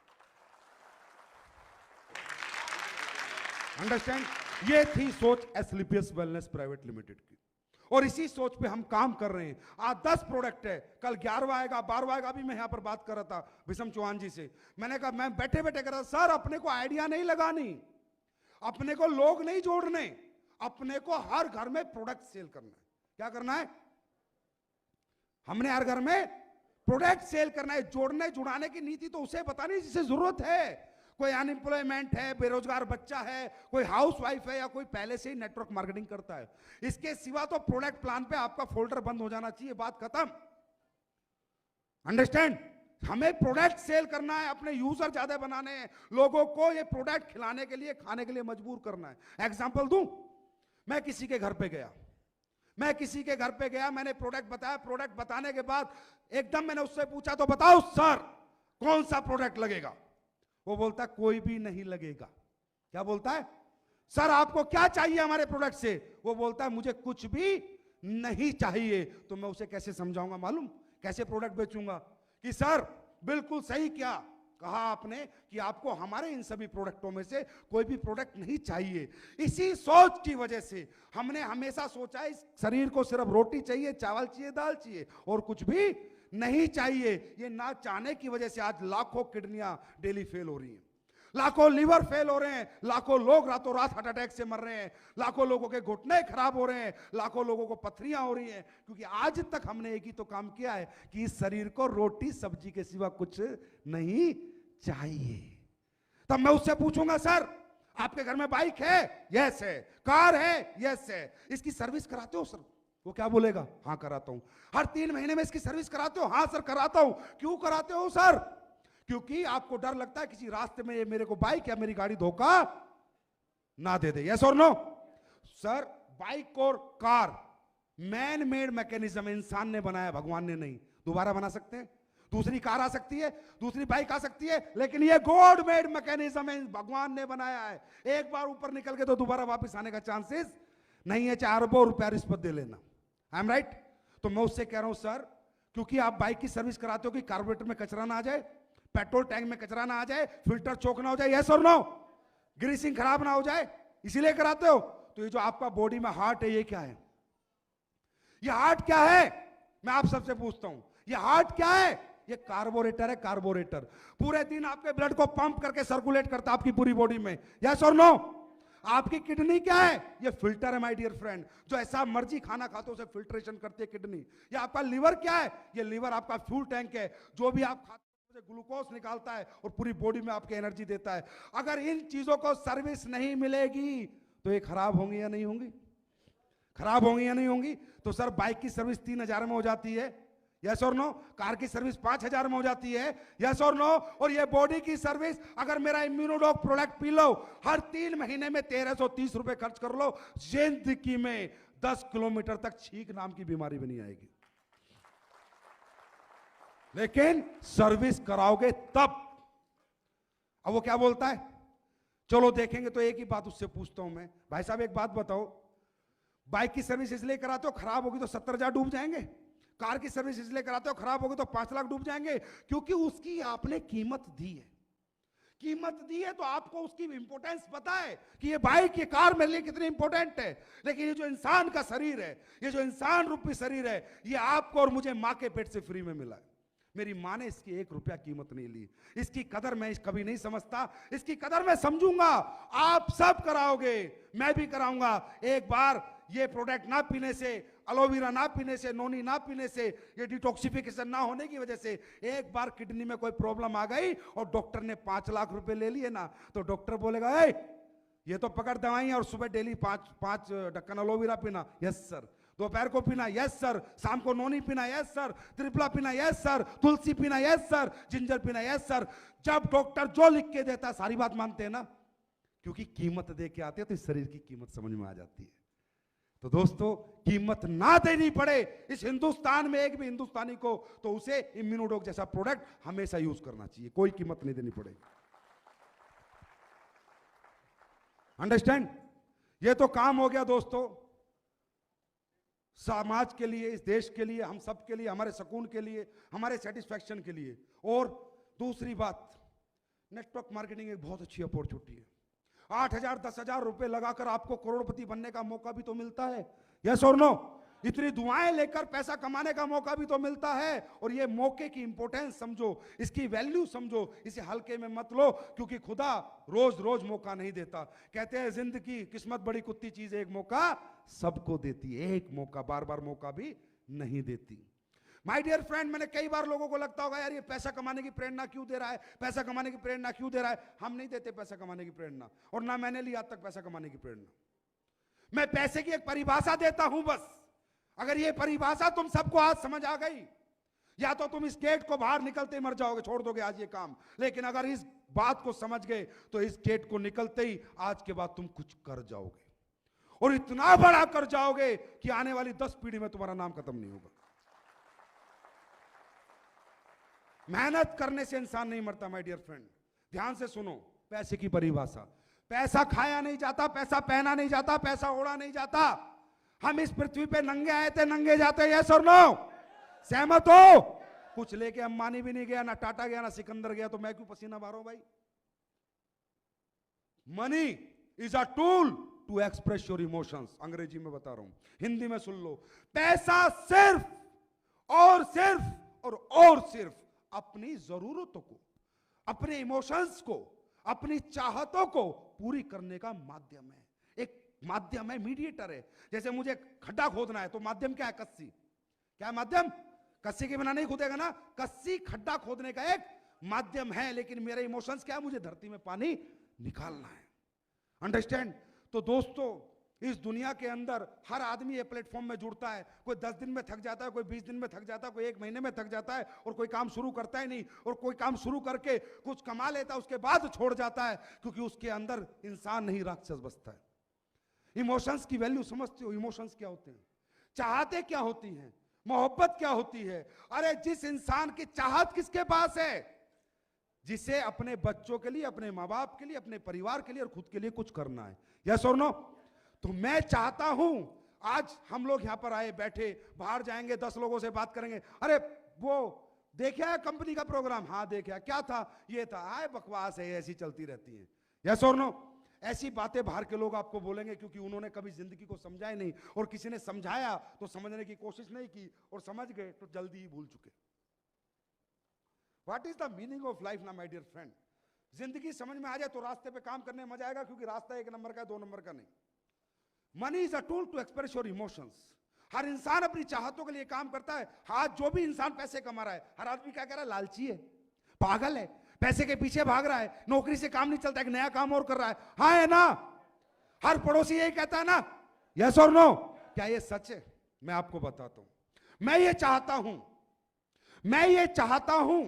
[SPEAKER 1] अंडरस्टैंड? ये थी सोच एस्क्लेपियस वेलनेस प्राइवेट लिमिटेड की, और इसी सोच पे हम काम कर रहे हैं। आज 10 प्रोडक्ट है, कल 11वां आएगा, 12वां आएगा। अभी मैं यहां पर बात कर रहा था विषम चौहान जी से, मैंने कहा, मैं बैठे बैठे कर रहा था, सर अपने को आइडिया नहीं लगानी, अपने को लोग नहीं जोड़ने, अपने को हर घर में प्रोडक्ट सेल करना है। क्या करना है? हमने हर घर में प्रोडक्ट सेल करना है। जोड़ने जुड़ाने की नीति तो उसे बतानी जिसे जरूरत है। कोई अनएम्प्लॉयमेंट है, बेरोजगार बच्चा है, कोई हाउसवाइफ है, या कोई पहले से ही नेटवर्क मार्केटिंग करता है। इसके सिवा तो प्रोडक्ट प्लान पे आपका फोल्डर बंद हो जाना चाहिए, बात खत्म। अंडरस्टैंड? हमें प्रोडक्ट सेल करना है, अपने यूजर ज्यादा बनाने हैं, लोगों को ये प्रोडक्ट खिलाने के लिए, खाने के लिए मजबूर करना है। एग्जांपल दूं, मैं किसी के घर पे गया, मैंने प्रोडक्ट बताया। प्रोडक्ट बताने के बाद एकदम मैंने उससे पूछा, तो बताओ सर कौन सा प्रोडक्ट लगेगा? वो बोलता है कोई भी नहीं लगेगा। क्या बोलता है? सर आपको क्या चाहिए हमारे प्रोडक्ट से? वो बोलता है मुझे कुछ भी नहीं चाहिए तो मैं उसे कैसे समझाऊंगा मालूम, कैसे प्रोडक्ट बेचूंगा कि सर बिल्कुल सही क्या कहा आपने कि आपको हमारे इन सभी प्रोडक्टों में से कोई भी प्रोडक्ट नहीं चाहिए। इसी सोच की वजह से हमने हमेशा सोचा इस शरीर को सिर्फ रोटी चाहिए, चावल चाहिए, दाल चाहिए और कुछ भी नहीं चाहिए। ये ना चाहने की वजह से आज लाखों किडनियां डेली फेल हो रही हैं, लाखों लीवर फेल हो रहे हैं, लाखों लोग रातों रात हार्ट अटैक से मर रहे हैं, लाखों लोगों के घुटने खराब हो रहे हैं, लाखों लोगों को पथरियां हो रही हैं, क्योंकि आज तक हमने एक ही तो काम किया है कि इस शरीर को रोटी सब्जी के सिवा कुछ नहीं चाहिए। तब मैं उससे पूछूंगा सर आपके घर में बाइक है? यस है। कार है? यस है। इसकी सर्विस कराते हो सर? वो क्या बोलेगा? हाँ कराता हूं। हर 3 महीने में इसकी सर्विस कराते हो? हाँ सर कराता हूं। क्यों कराते हो सर? क्योंकि आपको डर लगता है किसी रास्ते में ये मेरे को बाइक या मेरी गाड़ी धोखा ना दे दे। यस और नो? सर बाइक और कार मैन मेड मैकेनिज्म, इंसान ने बनाया, भगवान ने नहीं। दोबारा बना सकते हैं, दूसरी कार आ सकती है, दूसरी बाइक आ सकती है, लेकिन ये गॉड मेड मैकेनिज्म है, भगवान ने बनाया है। एक बार ऊपर निकल के तो दोबारा वापस आने का चांसेस नहीं है, 4 अरबों रुपया रिश्वत दे लेना। I am right? तो मैं उससे कह रहा हूं सर क्योंकि आप बाइक की सर्विस कराते हो कि कार्बोरेटर में कचरा ना आ जाए, पेट्रोल टैंक में कचरा ना आ जाए, फिल्टर चोक ना हो जाए, यस और नो, ग्रीसिंग खराब ना हो जाए, इसीलिए कराते हो। तो ये जो आपका बॉडी में हार्ट है, ये क्या है? ये हार्ट क्या है? मैं आप सबसे पूछता हूं, ये हार्ट क्या है? ये कार्बोरेटर है, कार्बोरेटर। पूरे दिन आपके ब्लड को पंप करके सर्कुलेट करता है आपकी पूरी बॉडी में, यस और नो। आपकी किडनी क्या है? ये फिल्टर है माय डियर फ्रेंड, जो ऐसा मर्जी खाना खाते हो उसे फिल्ट्रेशन करती है किडनी। ये आपका लीवर क्या है? ये लीवर आपका फ्यूल टैंक है, जो भी आप खाते हो ग्लूकोज निकालता है और पूरी बॉडी में आपकी एनर्जी देता है। अगर इन चीजों को सर्विस नहीं मिलेगी तो ये खराब होंगी या नहीं होंगी? खराब होंगी या नहीं होंगी? तो सर बाइक की सर्विस 3000 में हो जाती है, यस और नो। कार की सर्विस 5000 में हो जाती है, यस और नो। और ये बॉडी की सर्विस अगर मेरा इम्यूनोडॉक प्रोडक्ट पी लो, हर 3 महीने में 1330 रुपए खर्च कर लो, जिंदगी में 10 किलोमीटर तक छींक नाम की बीमारी भी नहीं आएगी। लेकिन सर्विस कराओगे तब। अब वो क्या बोलता है, चलो देखेंगे। तो एक ही बात उससे पूछता हूं मैं, भाई साहब एक बात बताओ, बाइक की सर्विस इसलिए कराते हो खराब होगी तो 70,000 डूब जाएंगे, कार की सर्विस इसलिए कराते हो खराब होगी तो 5 लाख डूब जाएंगे, क्योंकि उसकी आपने कीमत दी है। कीमत दी है तो आपको उसकी इंपॉर्टेंस पता है कि ये बाइक, ये कार मेरे लिए कितनी इंपॉर्टेंट है। लेकिन ये जो इंसान का शरीर है, ये जो इंसान रूपी शरीर है, ये आपको और मुझे मां के पेट से फ्री में मिला है। मेरी मां ने इसकी 1 रुपया कीमत नहीं ली। इसकी कदर मैं कभी नहीं समझता, इसकी कदर मैं समझूंगा। आप सब कराओगे, मैं भी कराऊंगा। एक बार ये प्रोडक्ट ना पीने से, एलोवेरा ना पीने से, नोनी ना पीने से, ये डिटॉक्सिफिकेशन ना होने की वजह से एक बार किडनी में कोई प्रॉब्लम आ गई और डॉक्टर ने 5 लाख रुपए ले लिए ना, तो डॉक्टर बोलेगा ए, ये तो पकड़ दवाई और सुबह डेली 5 ढक्कन एलोवेरा पीना, यस सर। दोपहर को पीना, यस सर। शाम को नोनी पीना, यस सर। त्रिफला पीना, यस सर। तुलसी पीना, यस सर। जिंजर पीना, यस सर। जब डॉक्टर जो लिख के देता है सारी बात मानते हैं ना, क्योंकि कीमत दे के आते हैं तो इस शरीर की कीमत समझ में आ जाती है। तो दोस्तों कीमत ना देनी पड़े इस हिंदुस्तान में एक भी हिंदुस्तानी को, तो उसे इम्यूनोडॉक जैसा प्रोडक्ट हमेशा यूज करना चाहिए, कोई कीमत नहीं देनी पड़ेगी। अंडरस्टैंड? ये तो काम हो गया दोस्तों समाज के लिए, इस देश के लिए, हम सब के लिए, हमारे सुकून के लिए, हमारे सेटिस्फैक्शन के लिए। और दूसरी बात, नेटवर्क मार्केटिंग एक बहुत अच्छी अपॉर्चुनिटी है। 8,000 10,000 रुपए लगाकर आपको करोड़पति बनने का मौका भी तो मिलता है, यस और नो। इतनी दुआएं लेकर पैसा कमाने का मौका भी तो मिलता है। और ये मौके की इंपॉर्टेंस समझो, इसकी वैल्यू समझो, इसे हल्के में मत लो, क्योंकि खुदा रोज रोज मौका नहीं देता। कहते हैं जिंदगी किस्मत बड़ी कुत्ती चीज है, एक मौका सबको देती है, एक मौका, बार बार मौका भी नहीं देती। माय डियर फ्रेंड, मैंने कई बार लोगों को लगता होगा यार ये पैसा कमाने की प्रेरणा क्यों दे रहा है, पैसा कमाने की प्रेरणा क्यों दे रहा है। हम नहीं देते पैसा कमाने की प्रेरणा, और ना मैंने ली आज तक पैसा कमाने की प्रेरणा। मैं पैसे की एक परिभाषा देता हूं बस। अगर ये परिभाषा तुम सबको आज समझ आ गई, या तो तुम इस गेट को बाहर निकलते मर जाओगे, छोड़ दोगे आज ये काम। लेकिन अगर इस बात को समझ गए तो इस गेट को निकलते ही आज के बाद तुम कुछ कर जाओगे, और इतना बड़ा कर जाओगे कि आने वाली 10 पीढ़ी में तुम्हारा नाम खत्म नहीं होगा। मेहनत करने से इंसान नहीं मरता माय डियर फ्रेंड। ध्यान से सुनो पैसे की परिभाषा। पैसा खाया नहीं जाता, पैसा पहना नहीं जाता, पैसा ओढ़ा नहीं जाता। हम इस पृथ्वी पे नंगे आए थे, नंगे जाते हैं, यस और नो? सहमत हो? कुछ लेके अंबानी भी नहीं गया, ना टाटा गया, ना सिकंदर गया, तो मैं क्यों पसीना बहा रहा हूं भाई? Money is a tool to express your emotions. अंग्रेजी में बता रहा हूं, हिंदी में सुन लो। पैसा सिर्फ और सिर्फ अपनी जरूरतों को, अपने इमोशंस को, अपनी चाहतों को पूरी करने का माध्यम है। एक माध्यम है, मीडिएटर है। जैसे मुझे खड्डा खोदना है तो माध्यम क्या है? कस्सी। क्या है माध्यम? कस्सी के बिना नहीं खोदेगा ना। कस्सी खड्डा खोदने का एक माध्यम है, लेकिन मेरे इमोशंस क्या है? मुझे धरती में पानी निकालना है। अंडरस्टैंड? तो दोस्तों, इस दुनिया के अंदर हर आदमी ये प्लेटफॉर्म में जुड़ता है। कोई 10 दिन में थक जाता है, कोई 20 दिन में थक जाता है, कोई 1 महीने में थक जाता है, और कोई काम शुरू करता ही नहीं, और कोई काम शुरू करके कुछ कमा लेता है, उसके बाद छोड़ जाता है, क्योंकि उसके अंदर इंसान नहीं राक्षस बसता है। इमोशंस की वैल्यू समझते हो? इमोशंस क्या होते हैं? चाहते क्या होती हैं? मोहब्बत क्या होती है? अरे जिस इंसान की चाहत किसके पास है? जिसे अपने बच्चों के लिए, अपने माँ बाप के लिए, अपने परिवार के लिए और खुद के लिए कुछ करना है। यस और नो? तो मैं चाहता हूं, आज हम लोग यहां पर आए, बैठे, बाहर जाएंगे, 10 लोगों से बात करेंगे। अरे वो देखा है कंपनी का प्रोग्राम? हाँ देखा। क्या था? ये था। आए बकवास है, ऐसी चलती रहती है। यस और नो? ऐसी बातें बाहर के लोग आपको बोलेंगे, क्योंकि उन्होंने कभी जिंदगी को समझा ही नहीं, और किसी ने समझाया तो समझने की कोशिश नहीं की, और समझ गए तो जल्दी ही भूल चुके। What is the meaning of life ना माय डियर फ्रेंड? जिंदगी समझ में आ जाए तो रास्ते पे काम करने में मजा आएगा, क्योंकि रास्ता 1 नंबर का है, 2 नंबर का नहीं। Money is a tool to express your emotions. हर इंसान अपनी चाहतों के लिए काम करता है। आज जो भी इंसान पैसे कमा रहा है, हर आदमी क्या कह रहा है? लालची है, पागल है, पैसे के पीछे भाग रहा है, नौकरी से काम नहीं चलता, एक नया काम और कर रहा है। हाँ है ना? हर पड़ोसी यही कहता है ना? यस और नो? क्या ये सच है? मैं आपको बताता हूं। मैं ये चाहता हूं,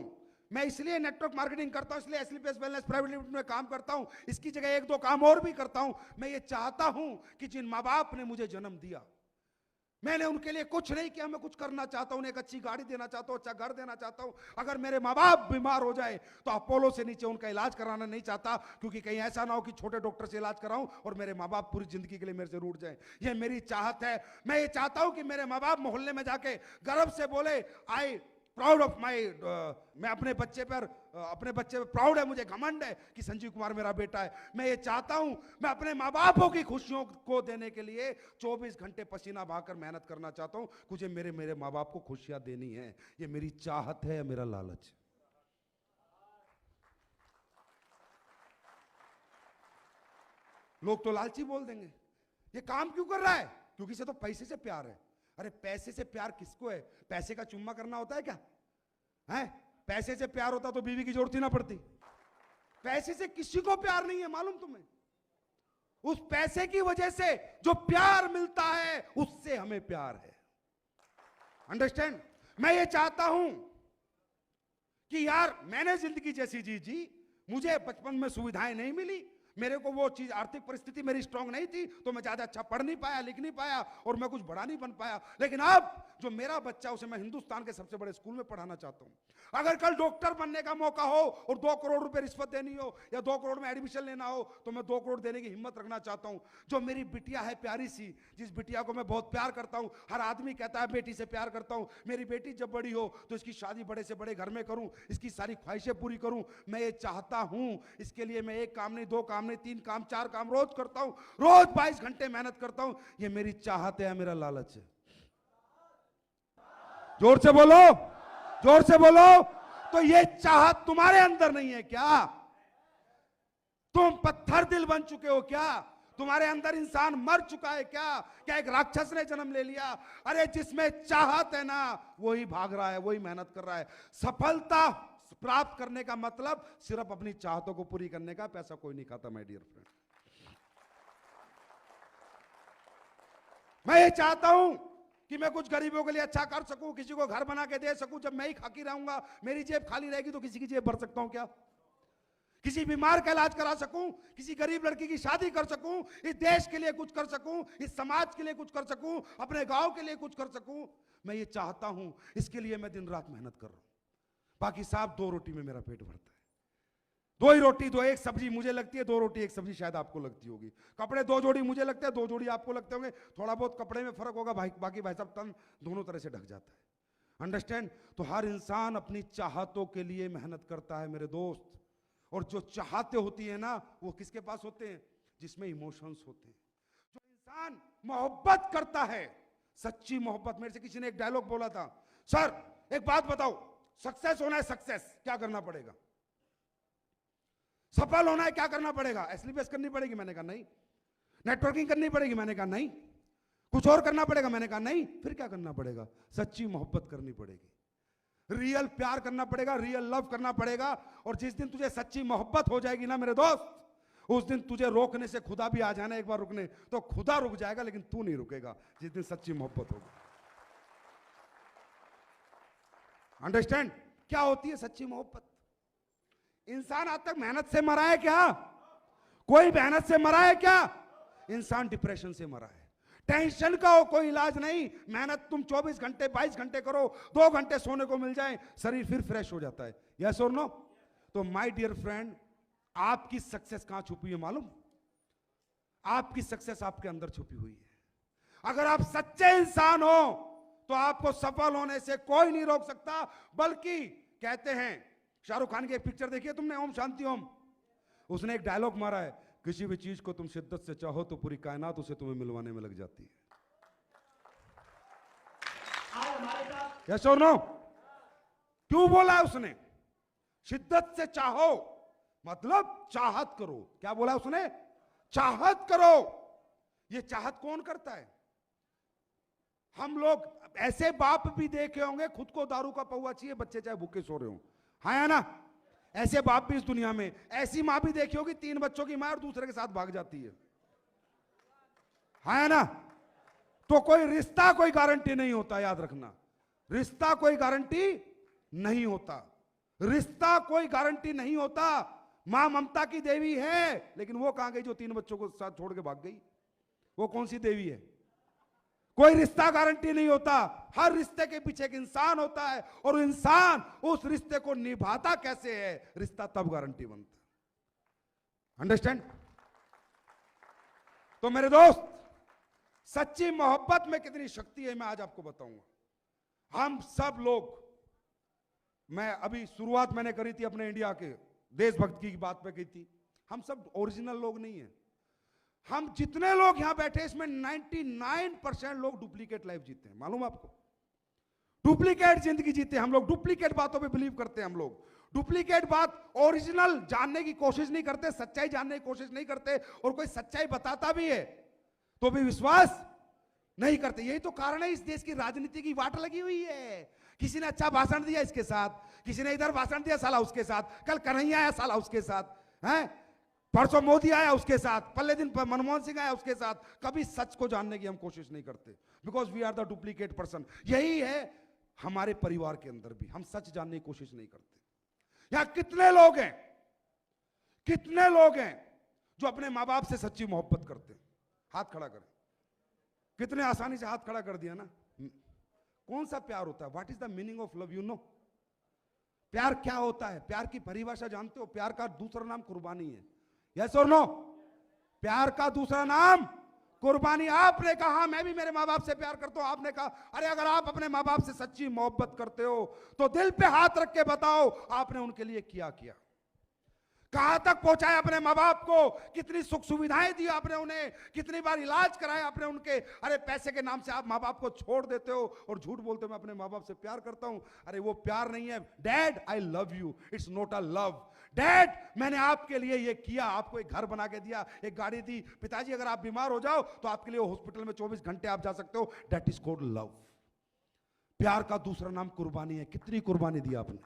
[SPEAKER 1] मैं इसलिए नेटवर्क मार्केटिंग करता हूं, इसलिए एसलीपीएस वेलनेस प्राइवेट लिमिटेड में काम करता हूं, इसकी जगह 1-2 काम और भी करता हूं। मैं ये चाहता हूं कि जिन माँ बाप ने मुझे जन्म दिया, मैंने उनके लिए कुछ नहीं किया, मैं कुछ करना चाहता हूं, उन्हें एक अच्छी गाड़ी देना चाहता हूं, अच्छा घर देना चाहता हूं। अगर मेरे माँ बाप बीमार हो जाए तो अपोलो से नीचे उनका इलाज कराना नहीं चाहता, क्योंकि कहीं ऐसा ना हो कि छोटे डॉक्टर से इलाज कराऊं और मेरे माँ बाप पूरी जिंदगी के लिए मेरे से रूठ जाए। ये मेरी चाहत है। मैं ये चाहता हूं कि मेरे माँ बाप मोहल्ले में जाके गर्व से बोले, आई प्राउड ऑफ माई, मैं अपने बच्चे पर प्राउड है, मुझे घमंड है कि संजीव कुमार मेरा बेटा है। मैं ये चाहता हूं, मैं अपने माँ बापों की खुशियों को देने के लिए 24 घंटे पसीना बहाकर मेहनत करना चाहता हूं। मुझे मेरे माँ बाप को खुशियां देनी है। ये मेरी चाहत है या मेरा लालच है? लोग तो लालची बोल देंगे, ये काम क्यों कर रहा है? क्योंकि इसे तो पैसे से प्यार है। अरे पैसे से प्यार किसको है? पैसे का चुम्मा करना होता है क्या? है? पैसे से प्यार होता तो बीवी की जरूरत ही ना पड़ती। पैसे से किसी को प्यार नहीं है, मालूम तुम्हें? उस पैसे की वजह से जो प्यार मिलता है, उससे हमें प्यार है। अंडरस्टैंड? मैं ये चाहता हूं कि यार मैंने जिंदगी जैसी जी, मुझे बचपन में सुविधाएं नहीं मिली, मेरे को वो चीज, आर्थिक परिस्थिति मेरी स्ट्रांग नहीं थी, तो मैं ज्यादा अच्छा पढ़ नहीं पाया, लिख नहीं पाया, और मैं कुछ बड़ा नहीं बन पाया। लेकिन अब जो मेरा बच्चा, उसे मैं हिंदुस्तान के सबसे बड़े स्कूल में पढ़ाना चाहता हूं। अगर कल डॉक्टर बनने का मौका हो और 2 करोड़ रुपए रिश्वत देनी हो, या 2 करोड़ में एडमिशन लेना हो, तो मैं 2 करोड़ देने की हिम्मत रखना चाहता हूं। जो मेरी बिटिया है प्यारी सी, जिस बिटिया को मैं बहुत प्यार करता हूं, हर आदमी कहता है बेटी से प्यार करता हूं, मेरी बेटी जब बड़ी हो तो इसकी शादी बड़े से बड़े घर में करूं, इसकी सारी ख्वाहिशें पूरी करूं। मैं ये चाहता हूं। इसके लिए मैं 1 काम नहीं, 2 काम नहीं, 3 काम, 4 काम रोज करता हूं, रोज 22 घंटे मेहनत करता हूं। ये मेरी चाहत है या मेरा लालच है? जोर से बोलो, जोर से बोलो। तो ये चाहत तुम्हारे अंदर नहीं है क्या? तुम पत्थर दिल बन चुके हो क्या? तुम्हारे अंदर इंसान मर चुका है क्या? क्या एक राक्षस ने जन्म ले लिया? अरे जिसमें चाहत है ना, वही भाग रहा है, वही मेहनत कर रहा है। सफलता प्राप्त करने का मतलब सिर्फ अपनी चाहतों को पूरी करने का। पैसा कोई नहीं खाता माय डियर फ्रेंड। मैं ये चाहता हूं कि मैं कुछ गरीबों के लिए अच्छा कर सकूं, किसी को घर बना के दे सकूं। जब मैं ही खाकी रहूंगा, मेरी जेब खाली रहेगी, तो किसी की जेब भर सकता हूं क्या? किसी बीमार का इलाज करा सकूं, किसी गरीब लड़की की शादी कर सकूं, इस देश के लिए कुछ कर सकूं, इस समाज के लिए कुछ कर सकूं, अपने गांव के लिए कुछ कर सकूं। मैं ये चाहता हूं, इसके लिए मैं दिन रात मेहनत कर रहा हूं। बाकी साहब 2 रोटी में मेरा पेट भरता है। दो ही रोटी दो एक सब्जी मुझे लगती है, दो रोटी एक सब्जी शायद आपको लगती होगी। कपड़े दो जोड़ी मुझे लगते हैं, दो जोड़ी आपको लगते होंगे। थोड़ा बहुत कपड़े में फर्क होगा, बाकी भाई साहब तन दोनों तरह से ढक जाता है। अंडरस्टैंड? तो हर इंसान अपनी चाहतों के लिए मेहनत करता है मेरे दोस्त। और जो चाहते होती है ना, वो किसके पास होते हैं? जिसमें इमोशंस होते हैं। जो इंसान मोहब्बत करता है, सच्ची मोहब्बत। मेरे से किसी ने एक डायलॉग बोला था, सर एक बात बताओ, सक्सेस होना है, सक्सेस क्या करना पड़ेगा? सफल होना है क्या करना पड़ेगा? एसलीबीएस करनी पड़ेगी? मैंने कहा नहीं। नेटवर्किंग करनी पड़ेगी? मैंने कहा नहीं। कुछ और करना पड़ेगा? मैंने कहा नहीं। फिर क्या करना पड़ेगा? सच्ची मोहब्बत करनी पड़ेगी, रियल प्यार करना पड़ेगा, रियल लव करना पड़ेगा। और जिस दिन तुझे सच्ची मोहब्बत हो जाएगी ना मेरे दोस्त, उस दिन तुझे रोकने से खुदा भी आ जाना एक बार रुकने, तो खुदा रुक जाएगा लेकिन तू नहीं रुकेगा जिस दिन सच्ची मोहब्बत होगी। अंडरस्टैंड? क्या होती है सच्ची मोहब्बत? इंसान आज तक मेहनत से मरा है क्या? कोई मेहनत से मरा है क्या? इंसान डिप्रेशन से मरा है। टेंशन का हो कोई इलाज नहीं। मेहनत तुम 24 घंटे 22 घंटे करो, 2 घंटे सोने को मिल जाए, शरीर फिर फ्रेश हो जाता है। यस और नो? तो माय डियर फ्रेंड, आपकी सक्सेस कहां छुपी है मालूम? आपकी सक्सेस आपके अंदर छुपी हुई है। अगर आप सच्चे इंसान हो तो आपको सफल होने से कोई नहीं रोक सकता। बल्कि कहते हैं, शाहरुख खान की एक पिक्चर देखी है तुमने, ओम शांति ओम? उसने एक डायलॉग मारा है, किसी भी चीज को तुम शिद्दत से चाहो तो पूरी कायनात उसे तुम्हें मिलवाने में लग जाती है। यस और नो? क्यों बोला है उसने? शिद्दत से चाहो मतलब चाहत करो। क्या बोला उसने? चाहत करो। ये चाहत कौन करता है? हम लोग ऐसे बाप भी देखे होंगे, खुद को दारू का पौवा चाहिए, बच्चे चाहे भूखे सो रहे हो, है ना? ऐसे बाप भी इस दुनिया में। ऐसी मां भी देखी होगी, 3 बच्चों की मां और दूसरे के साथ भाग जाती है ना? तो कोई रिश्ता कोई गारंटी नहीं होता, याद रखना। रिश्ता कोई गारंटी नहीं होता। रिश्ता कोई गारंटी नहीं होता। मां ममता की देवी है, लेकिन वो कहां गई जो 3 बच्चों को साथ छोड़ के भाग गई? वो कौन सी देवी है? कोई रिश्ता गारंटी नहीं होता। हर रिश्ते के पीछे एक इंसान होता है, और इंसान उस रिश्ते को निभाता कैसे है, रिश्ता तब गारंटी बनता है। अंडरस्टैंड? तो मेरे दोस्त, सच्ची मोहब्बत में कितनी शक्ति है मैं आज आपको बताऊंगा। हम सब लोग, मैं अभी शुरुआत मैंने करी थी अपने इंडिया के देशभक्ति की बात पे की थी। हम सब ओरिजिनल लोग नहीं है। हम जितने लोग यहां बैठे इसमें 99% लोग डुप्लीकेट लाइफ जीते हैं। मालूम आपको? डुप्लीकेट जिंदगी जीते हैं हम लोग। डुप्लीकेट बातों पे बिलीव करते हैं हम लोग। डुप्लीकेट बात, ओरिजिनल जानने की कोशिश नहीं करते, सच्चाई जानने की कोशिश नहीं करते, और कोई सच्चाई बताता भी है तो भी विश्वास नहीं करते। यही तो कारण है इस देश की राजनीति की वाट लगी हुई है। किसी ने अच्छा भाषण दिया इसके साथ, किसी ने इधर भाषण दिया साला उसके साथ, कल कन्हैया आया साला उसके साथ, हैं? परसों मोदी आया उसके साथ, पहले दिन मनमोहन सिंह आया उसके साथ। कभी सच को जानने की हम कोशिश नहीं करते, because we are the duplicate person. यही है हमारे परिवार के अंदर भी, हम सच जानने की कोशिश नहीं करते। यहां कितने लोग हैं, कितने लोग हैं जो अपने मां बाप से सच्ची मोहब्बत करते हैं? हाथ खड़ा करें। कितने आसानी से हाथ खड़ा कर दिया ना। कौन सा प्यार होता है? What is the meaning of love? You know प्यार क्या होता है? प्यार की परिभाषा जानते हो? प्यार का दूसरा नाम कुर्बानी है। यस और नो? प्यार का दूसरा नाम कुर्बानी। आपने कहा मैं भी मेरे माँ बाप से प्यार करता हूं, आपने कहा अरे अगर आप अपने माँ बाप से सच्ची मोहब्बत करते हो तो दिल पे हाथ रख के बताओ आपने उनके लिए क्या किया, कहां तक पहुंचाया अपने माँ बाप को, कितनी सुख सुविधाएं दी आपने उन्हें, कितनी बार इलाज कराया आपने उनके। अरे पैसे के नाम से आप माँ बाप को छोड़ देते हो और झूठ बोलते हो मैं अपने माँ बाप से प्यार करता हूं। अरे वो प्यार नहीं है। Dad I love you, it's not a love. Dad मैंने आपके लिए ये किया, आपको एक घर बना के दिया, एक गाड़ी दी। पिताजी अगर आप बीमार हो जाओ तो आपके लिए हॉस्पिटल में 24 घंटे आप जा सकते हो। That is called love. प्यार का दूसरा नाम कुर्बानी है। कितनी कुर्बानी दी आपने,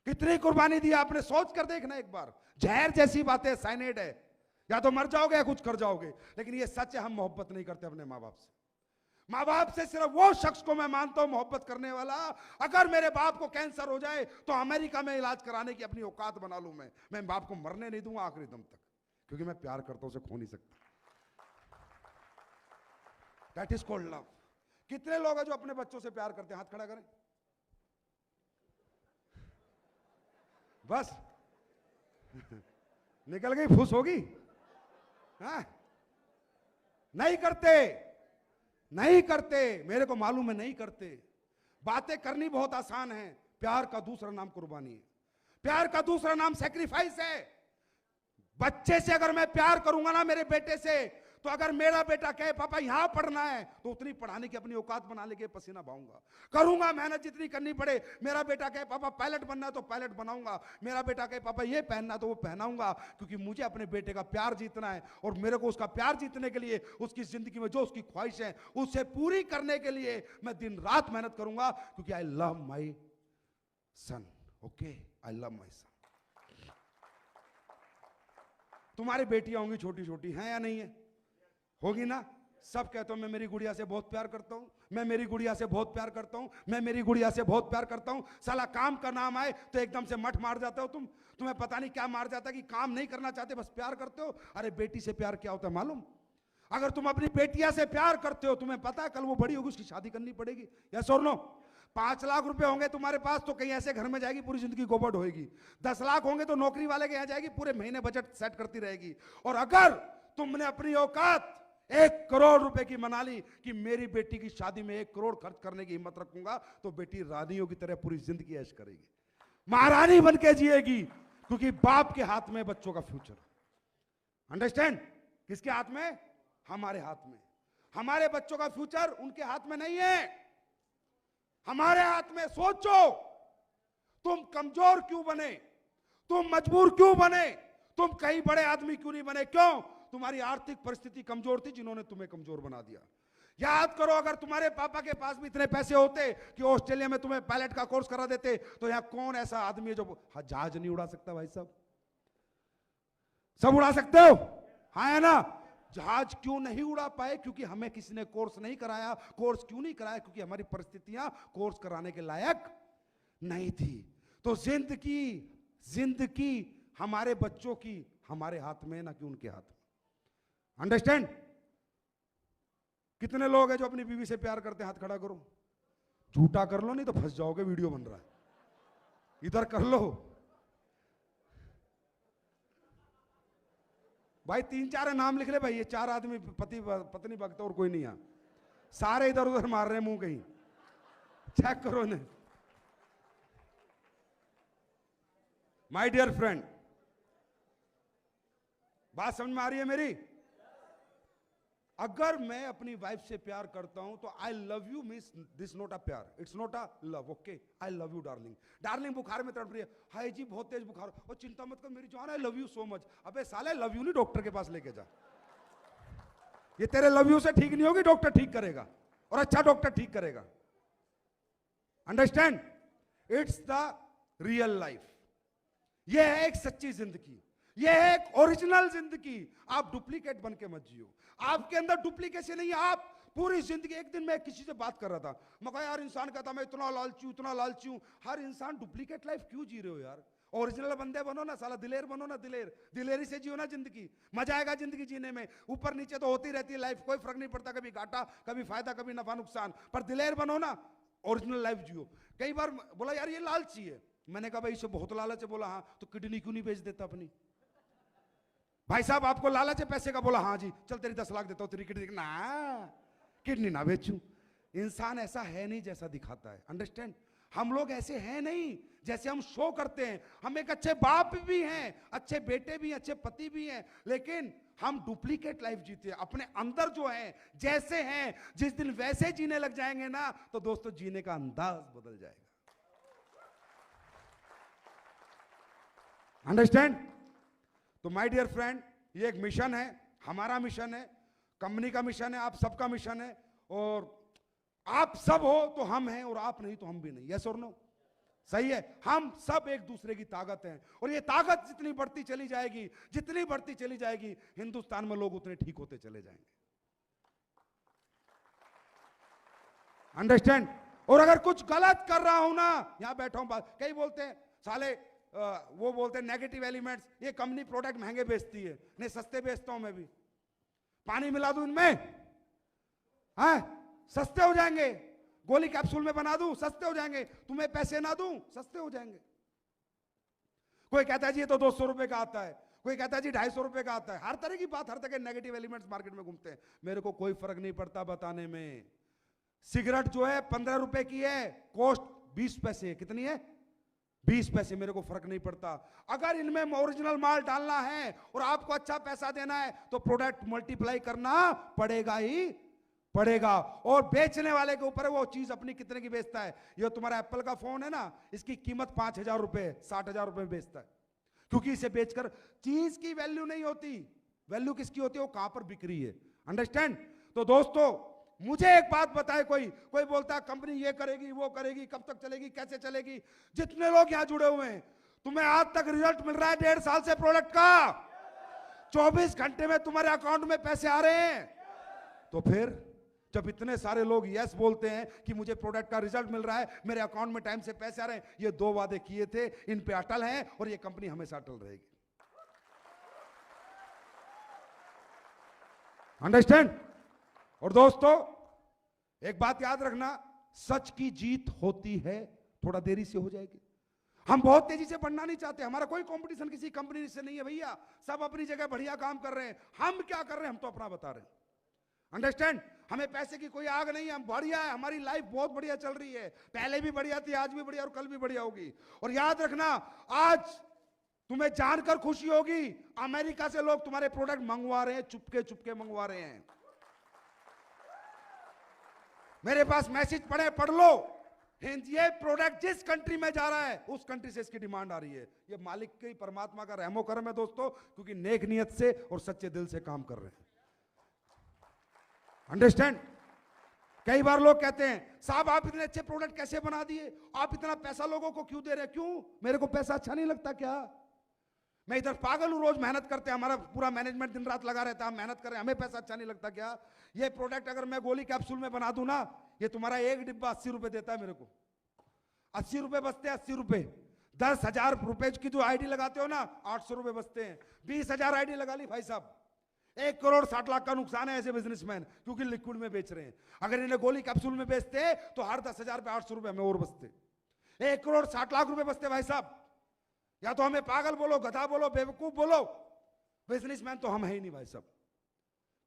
[SPEAKER 1] कितनी कुर्बानी दी आपने, सोच कर देखना एक बार। जहर जैसी बातें, साइनेड है, या तो मर जाओगे या कुछ कर जाओगे। लेकिन ये सच है, हम मोहब्बत नहीं करते अपने माँ बाप से। माँ बाप से सिर्फ वो शख्स को मैं मानता हूं मोहब्बत करने वाला, अगर मेरे बाप को कैंसर हो जाए तो अमेरिका में इलाज कराने की अपनी औकात बना लूं। मैं बाप को मरने नहीं दूंगा आखिरी दम तक, क्योंकि मैं प्यार करता हूं, उसे खो नहीं सकता। That is called love. कितने लोग हैं जो अपने बच्चों से प्यार करते हैं? हाथ खड़ा करें। बस निकल गई, फुस होगी। हाँ? नहीं करते, नहीं करते, मेरे को मालूम है नहीं करते। बातें करनी बहुत आसान है, प्यार का दूसरा नाम कुर्बानी है, प्यार का दूसरा नाम सैक्रिफाइस है। बच्चे से अगर मैं प्यार करूंगा ना, मेरे बेटे से, तो अगर मेरा बेटा कहे पापा यहां पढ़ना है, तो उतनी पढ़ाने की अपनी औकात बना लेके पसीना बहाऊंगा, करूंगा मेहनत जितनी करनी पड़े। मेरा बेटा कहे पापा पायलट बनना है तो पायलट बनाऊंगा, मेरा बेटा कहे पापा ये पहनना तो वो पहनाऊंगा, क्योंकि मुझे अपने बेटे का प्यार जीतना है। और मेरे को उसका प्यार जीतने के लिए, उसकी जिंदगी में जो उसकी ख्वाहिश है उसे पूरी करने के लिए मैं दिन रात मेहनत करूंगा, क्योंकि I love my son. Okay, I love my son. तुम्हारी बेटियां होंगी छोटी छोटी, हैं या नहीं है? होगी ना? सब कहते हो मैं मेरी गुड़िया से बहुत प्यार करता हूं, मैं मेरी गुड़िया से बहुत प्यार करता हूं, मैं मेरी गुड़िया से बहुत प्यार करता हूं। साला काम का नाम आए तो एकदम से मठ मार जाते हो तुम, तुम्हें पता नहीं क्या मार जाता है कि काम नहीं करना चाहते, बस प्यार करते हो। अरे बेटी से प्यार क्या होता है मालूम? अगर तुम अपनी बेटिया से प्यार करते हो, तुम्हें पता है कल वो बड़ी होगी, उसकी शादी करनी पड़ेगी, यस और नो? 5 लाख रुपए होंगे तुम्हारे पास तो कहीं ऐसे घर में जाएगी पूरी जिंदगी गोबट होएगी। 10 लाख होंगे तो नौकरी वाले के यहाँ जाएगी, पूरे महीने बजट सेट करती रहेगी। और अगर तुमने अपनी औकात 1 करोड़ रुपए की मना ली कि मेरी बेटी की शादी में 1 करोड़ खर्च करने की हिम्मत रखूंगा, तो बेटी रानियों की तरह पूरी जिंदगी ऐश करेगी, महारानी बन के जिएगी, क्योंकि बाप के हाथ में बच्चों का फ्यूचर। अंडरस्टैंड? किसके हाथ में? हमारे हाथ में। हमारे बच्चों का फ्यूचर उनके हाथ में नहीं है, हमारे हाथ में। सोचो, तुम कमजोर क्यों बने, तुम मजबूर क्यों बने, तुम कहीं बड़े आदमी क्यों नहीं बने? क्यों? तुम्हारी आर्थिक परिस्थिति कमजोर थी, जिन्होंने तुम्हें कमजोर बना दिया। याद करो, अगर तुम्हारे पापा के पास भी इतने पैसे होते कि ऑस्ट्रेलिया में तुम्हें पायलट का कोर्स करा देते, तो यहां कौन ऐसा आदमी है जो जहाज नहीं उड़ा सकता? भाई साहब, सब उड़ा सकते हो, हाँ है ना? जहाज क्यों नहीं उड़ा पाए? क्योंकि हमें किसी ने कोर्स नहीं कराया। कोर्स क्यों नहीं कराया? क्योंकि हमारी परिस्थितियां कोर्स कराने के लायक नहीं थी। तो जिंदगी हमारे बच्चों की हमारे हाथ में, ना कि उनके हाथ में। अंडरस्टैंड? कितने लोग हैं जो अपनी बीवी से प्यार करते हैं? हाथ खड़ा करो। झूठा कर लो, नहीं तो फंस जाओगे, वीडियो बन रहा है। इधर कर लो भाई, 3-4 नाम लिख ले भाई, ये 4 आदमी पति पत्नी भक्त और कोई नहीं है, सारे इधर उधर मार रहे हैं मुंह कहीं, चेक करो ने। माय डियर फ्रेंड, बात समझ में आ रही है मेरी? अगर मैं अपनी वाइफ से प्यार करता हूं तो I love you means this not a प्यार, it's not a love. Okay, I love you darling. Darling बुखार में तड़प रही है, हाय जी बहुत तेज बुखार, और चिंता मत कर मेरी जान, आई लव यू सो मच। अबे साले, लव यू नहीं डॉक्टर के पास लेके जा, ये तेरे लव यू से ठीक नहीं होगी, डॉक्टर ठीक करेगा, और अच्छा डॉक्टर ठीक करेगा। Understand? It's the real life. यह है एक सच्ची जिंदगी, यह है एक ओरिजिनल जिंदगी। आप डुप्लीकेट बन के मत जियो, आपके अंदर डुप्लीकेशन नहीं है। आप पूरी जिंदगी, एक दिन मैं किसी से बात कर रहा था, मैं कहा यार इंसान कहता मैं इतना लालची हूं। हर इंसान डुप्लीकेट लाइफ क्यों जी रहे हो यार? ओरिजिनल बंदे बनो ना साला, दिलेर बनो ना, दिलेरी से जियो ना जिंदगी, मजा आएगा जिंदगी जीने में। ऊपर नीचे तो होती रहती है लाइफ, कोई फर्क नहीं पड़ता, कभी घाटा कभी फायदा कभी नफा नुकसान, पर दिलेर बनो ना, ओरिजिनल लाइफ जियो। कई बार बोला यार ये लालची है, मैंने कहा भाई इसे बहुत लालच है, बोला हाँ, तो किडनी क्यों नहीं बेच देता अपनी? भाई साहब आपको लालच है पैसे का, बोला हाँ जी, चल तेरी 10 लाख देता हूं, तेरी किडनी ना, किडनी ना बेचूं। इंसान ऐसा है नहीं जैसा दिखाता है। अंडरस्टैंड? हम लोग ऐसे हैं नहीं जैसे हम शो करते हैं। हम एक अच्छे बाप भी हैं, अच्छे बेटे भी हैं, अच्छे पति भी हैं, लेकिन हम डुप्लीकेट लाइफ जीते हैं। अपने अंदर जो है जैसे हैं, जिस दिन वैसे जीने लग जाएंगे ना, तो दोस्तों जीने का अंदाज बदल जाएगा। अंडरस्टैंड? तो माय डियर फ्रेंड, ये एक मिशन है, हमारा मिशन है, कंपनी का मिशन है, आप सबका मिशन है। और आप सब हो तो हम हैं, और आप नहीं तो हम भी नहीं। यस और नो? सही है? हम सब एक दूसरे की ताकत हैं, और ये ताकत जितनी बढ़ती चली जाएगी, जितनी बढ़ती चली जाएगी, हिंदुस्तान में लोग उतने ठीक होते चले जाएंगे। अंडरस्टैंड? और अगर कुछ गलत कर रहा हूं ना, यहां बैठा हूं, कई बोलते हैं साले, वो बोलते हैं नेगेटिव एलिमेंट्स, ये कंपनी प्रोडक्ट महंगे बेचती है, नहीं सस्ते बेचता हूं मैं भी, पानी मिला दूं इनमें, हाँ सस्ते हो जाएंगे, गोली कैप्सूल में बना दूं सस्ते हो जाएंगे, तुम्हें पैसे ना दूं सस्ते हो जाएंगे। कोई कहता है जी ये तो 200 रुपए का आता है, कोई कहता है जी 250 रुपए का आता है। हर तरह की बात, हर तरह के नेगेटिव एलिमेंट्स मार्केट में घूमते हैं। मेरे को कोई फर्क नहीं पड़ता बताने में। सिगरेट जो है 15 रुपए की है, कॉस्ट 20 पैसे है। कितनी है? 20 पैसे। मेरे को फर्क नहीं पड़ता। अगर इनमें ओरिजिनल माल डालना है और आपको अच्छा पैसा देना है तो प्रोडक्ट मल्टीप्लाई करना पड़ेगा ही पड़ेगा। और बेचने वाले के ऊपर वो चीज अपनी कितने की बेचता है। ये तुम्हारा एप्पल का फोन है ना, इसकी कीमत 5,000 रुपए 60,000 रुपए में बेचता है, क्योंकि इसे बेचकर चीज की वैल्यू नहीं होती। वैल्यू किसकी होती है? वो कहां पर बिक रही है। अंडरस्टैंड? तो दोस्तों मुझे एक बात बताए, कोई बोलता है कंपनी ये करेगी वो करेगी, कब तक चलेगी, कैसे चलेगी। जितने लोग यहां जुड़े हुए हैं, तुम्हें आज तक रिजल्ट मिल रहा है 1.5 साल से प्रोडक्ट का, 24 घंटे में तुम्हारे अकाउंट में पैसे आ रहे हैं। तो फिर जब इतने सारे लोग यस बोलते हैं कि मुझे प्रोडक्ट का रिजल्ट मिल रहा है, मेरे अकाउंट में टाइम से पैसे आ रहे हैं, ये 2 वादे किए थे, इन पे अटल हैं और ये कंपनी हमेशा अटल रहेगी। अंडरस्टैंड? और दोस्तों एक बात याद रखना, सच की जीत होती है, थोड़ा देरी से हो जाएगी। हम बहुत तेजी से बढ़ना नहीं चाहते, हमारा कोई कंपटीशन किसी कंपनी से नहीं है भैया, सब अपनी जगह बढ़िया काम कर रहे हैं। हम क्या कर रहे हैं? हम तो अपना बता रहे हैं। अंडरस्टैंड? हमें पैसे की कोई आग नहीं है, हम बढ़िया है, हमारी लाइफ बहुत बढ़िया चल रही है, पहले भी बढ़िया थी, आज भी बढ़िया और कल भी बढ़िया होगी। और याद रखना, आज तुम्हें जानकर खुशी होगी, अमेरिका से लोग तुम्हारे प्रोडक्ट मंगवा रहे हैं, चुपके चुपके मंगवा रहे हैं। मेरे पास मैसेज पढ़ लो, ये प्रोडक्ट जिस कंट्री में जा रहा है उस कंट्री से इसकी डिमांड आ रही है। ये मालिक की, परमात्मा का रहमो करम है दोस्तों, क्योंकि नेक नियत से और सच्चे दिल से काम कर रहे हैं। अंडरस्टैंड? कई बार लोग कहते हैं साहब आप इतने अच्छे प्रोडक्ट कैसे बना दिए, आप इतना पैसा लोगों को क्यों दे रहे हैं? क्यों? मेरे को पैसा अच्छा नहीं लगता क्या? मैं इधर पागल हूं, रोज मेहनत करते हैं, हमारा पूरा मैनेजमेंट दिन रात लगा रहता है, हम मेहनत कर रहे हैं, हमें पैसा अच्छा नहीं लगता क्या? ये प्रोडक्ट अगर मैं गोली कैप्सूल में बना दूं ना, ये तुम्हारा एक डिब्बा 80 रुपए देता है मेरे को, 80 रुपए बचते हैं, 80 रुपए। 10,000 रुपए की जो आईडी लगाते हो ना, 800 रुपए बचते हैं। 20,000 आईडी लगा ली भाई साहब, 1 करोड़ 60 लाख का नुकसान है ऐसे बिजनेसमैन, क्योंकि लिक्विड में बेच रहे हैं। अगर इन्हें गोली कैप्सूल में बेचते तो हर 10,000 पे 800 रुपए हमें और बचते, 1 करोड़ 60 लाख रुपए बचते भाई साहब। या तो हमें पागल बोलो, गधा बोलो, बेवकूफ बोलो, बिजनेसमैन तो हम है ही नहीं भाई साहब,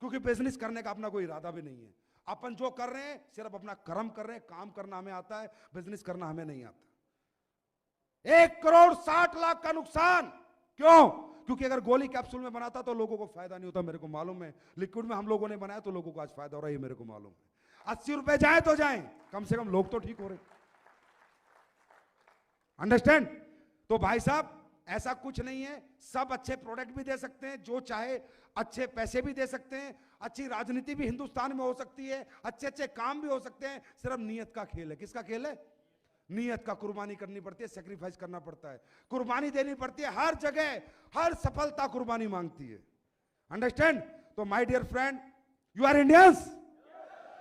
[SPEAKER 1] क्योंकि बिजनेस करने का अपना कोई इरादा भी नहीं है। अपन जो कर रहे हैं सिर्फ अपना कर्म कर रहे हैं, काम करना हमें आता है, बिजनेस करना हमें नहीं आता। 1 करोड़ 60 लाख का नुकसान क्यों? क्योंकि अगर गोली कैप्सूल में बनाता तो लोगों को फायदा नहीं होता, मेरे को मालूम है। लिक्विड में हम लोगों ने बनाया तो लोगों को आज फायदा हो रहा है, मेरे को मालूम है। 80 रुपए जाए तो जाए, कम से कम लोग तो ठीक हो रहे। अंडरस्टैंड? तो भाई साहब ऐसा कुछ नहीं है, सब अच्छे प्रोडक्ट भी दे सकते हैं, जो चाहे अच्छे पैसे भी दे सकते हैं, अच्छी राजनीति भी हिंदुस्तान में हो सकती है, अच्छे अच्छे काम भी हो सकते हैं। सिर्फ नियत का खेल है। किसका खेल है? नियत का। कुर्बानी करनी पड़ती है, सेक्रीफाइस करना पड़ता है, कुर्बानी देनी पड़ती है। हर जगह हर सफलता कुर्बानी मांगती है। अंडरस्टैंड? तो my dear friend, you are Indians,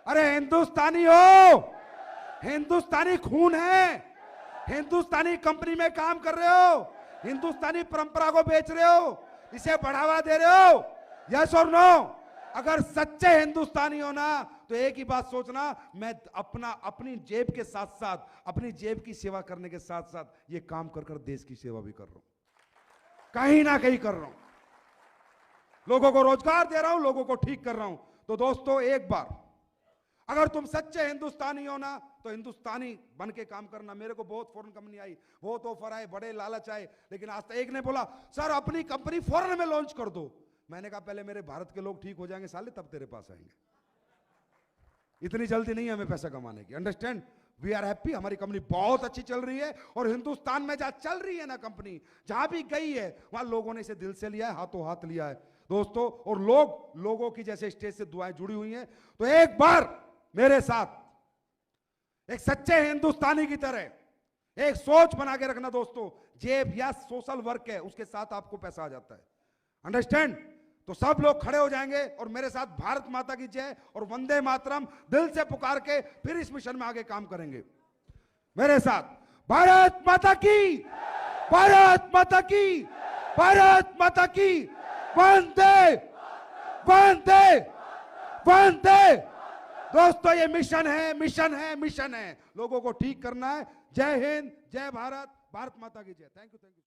[SPEAKER 1] अरे हिंदुस्तानी हो, हिंदुस्तानी खून है, हिंदुस्तानी कंपनी में काम कर रहे हो, हिंदुस्तानी परंपरा को बेच रहे हो, इसे बढ़ावा दे रहे हो, यस और नो? अगर सच्चे हिंदुस्तानी हो ना तो एक ही बात सोचना, मैं अपनी जेब के साथ साथ, अपनी जेब की सेवा करने के साथ साथ ये काम कर कर देश की सेवा भी कर रहा हूं, कहीं ना कहीं कर रहा हूं, लोगों को रोजगार दे रहा हूं, लोगों को ठीक कर रहा हूं। तो दोस्तों एक बार अगर तुम सच्चे हिंदुस्तानी हो ना तो हिंदुस्तानी बन के काम करना। मेरे को बहुत फॉरेन कंपनी आई, बहुत ऑफर आए, बड़े लालच आए, लेकिन आज तक एक ने बोला सर अपनी कंपनी फॉरेन में लॉन्च कर दो। मैंने कहा पहले मेरे भारत के लोग ठीक हो जाएंगे साले, तब तेरे पास आएंगे। इतनी जल्दी नहीं है हमें पैसा कमाने की। अंडरस्टैंड? वी आर हैप्पी, हमारी कंपनी बहुत अच्छी चल रही है, और हिंदुस्तान में जहां चल रही है ना कंपनी, जहां भी गई है वहां लोगों ने इसे दिल से लिया है, हाथों हाथ लिया है दोस्तों। और लोगों की जैसे स्टेज से दुआएं जुड़ी हुई हैं। तो एक बार मेरे साथ एक सच्चे हिंदुस्तानी की तरह एक सोच बना के रखना दोस्तों, जेब या सोशल वर्क है उसके साथ आपको पैसा आ जाता है। अंडरस्टैंड? तो सब लोग खड़े हो जाएंगे और मेरे साथ भारत माता की जय और वंदे मातरम दिल से पुकार के फिर इस मिशन में आगे काम करेंगे। मेरे साथ भारत माता की, भारत माता की, भारत माता की, वंदे वंदे वंदे। दोस्तों ये मिशन है, मिशन है, मिशन है, लोगों को ठीक करना है। जय हिंद, जय भारत, भारत माता की जय। Thank you, thank you.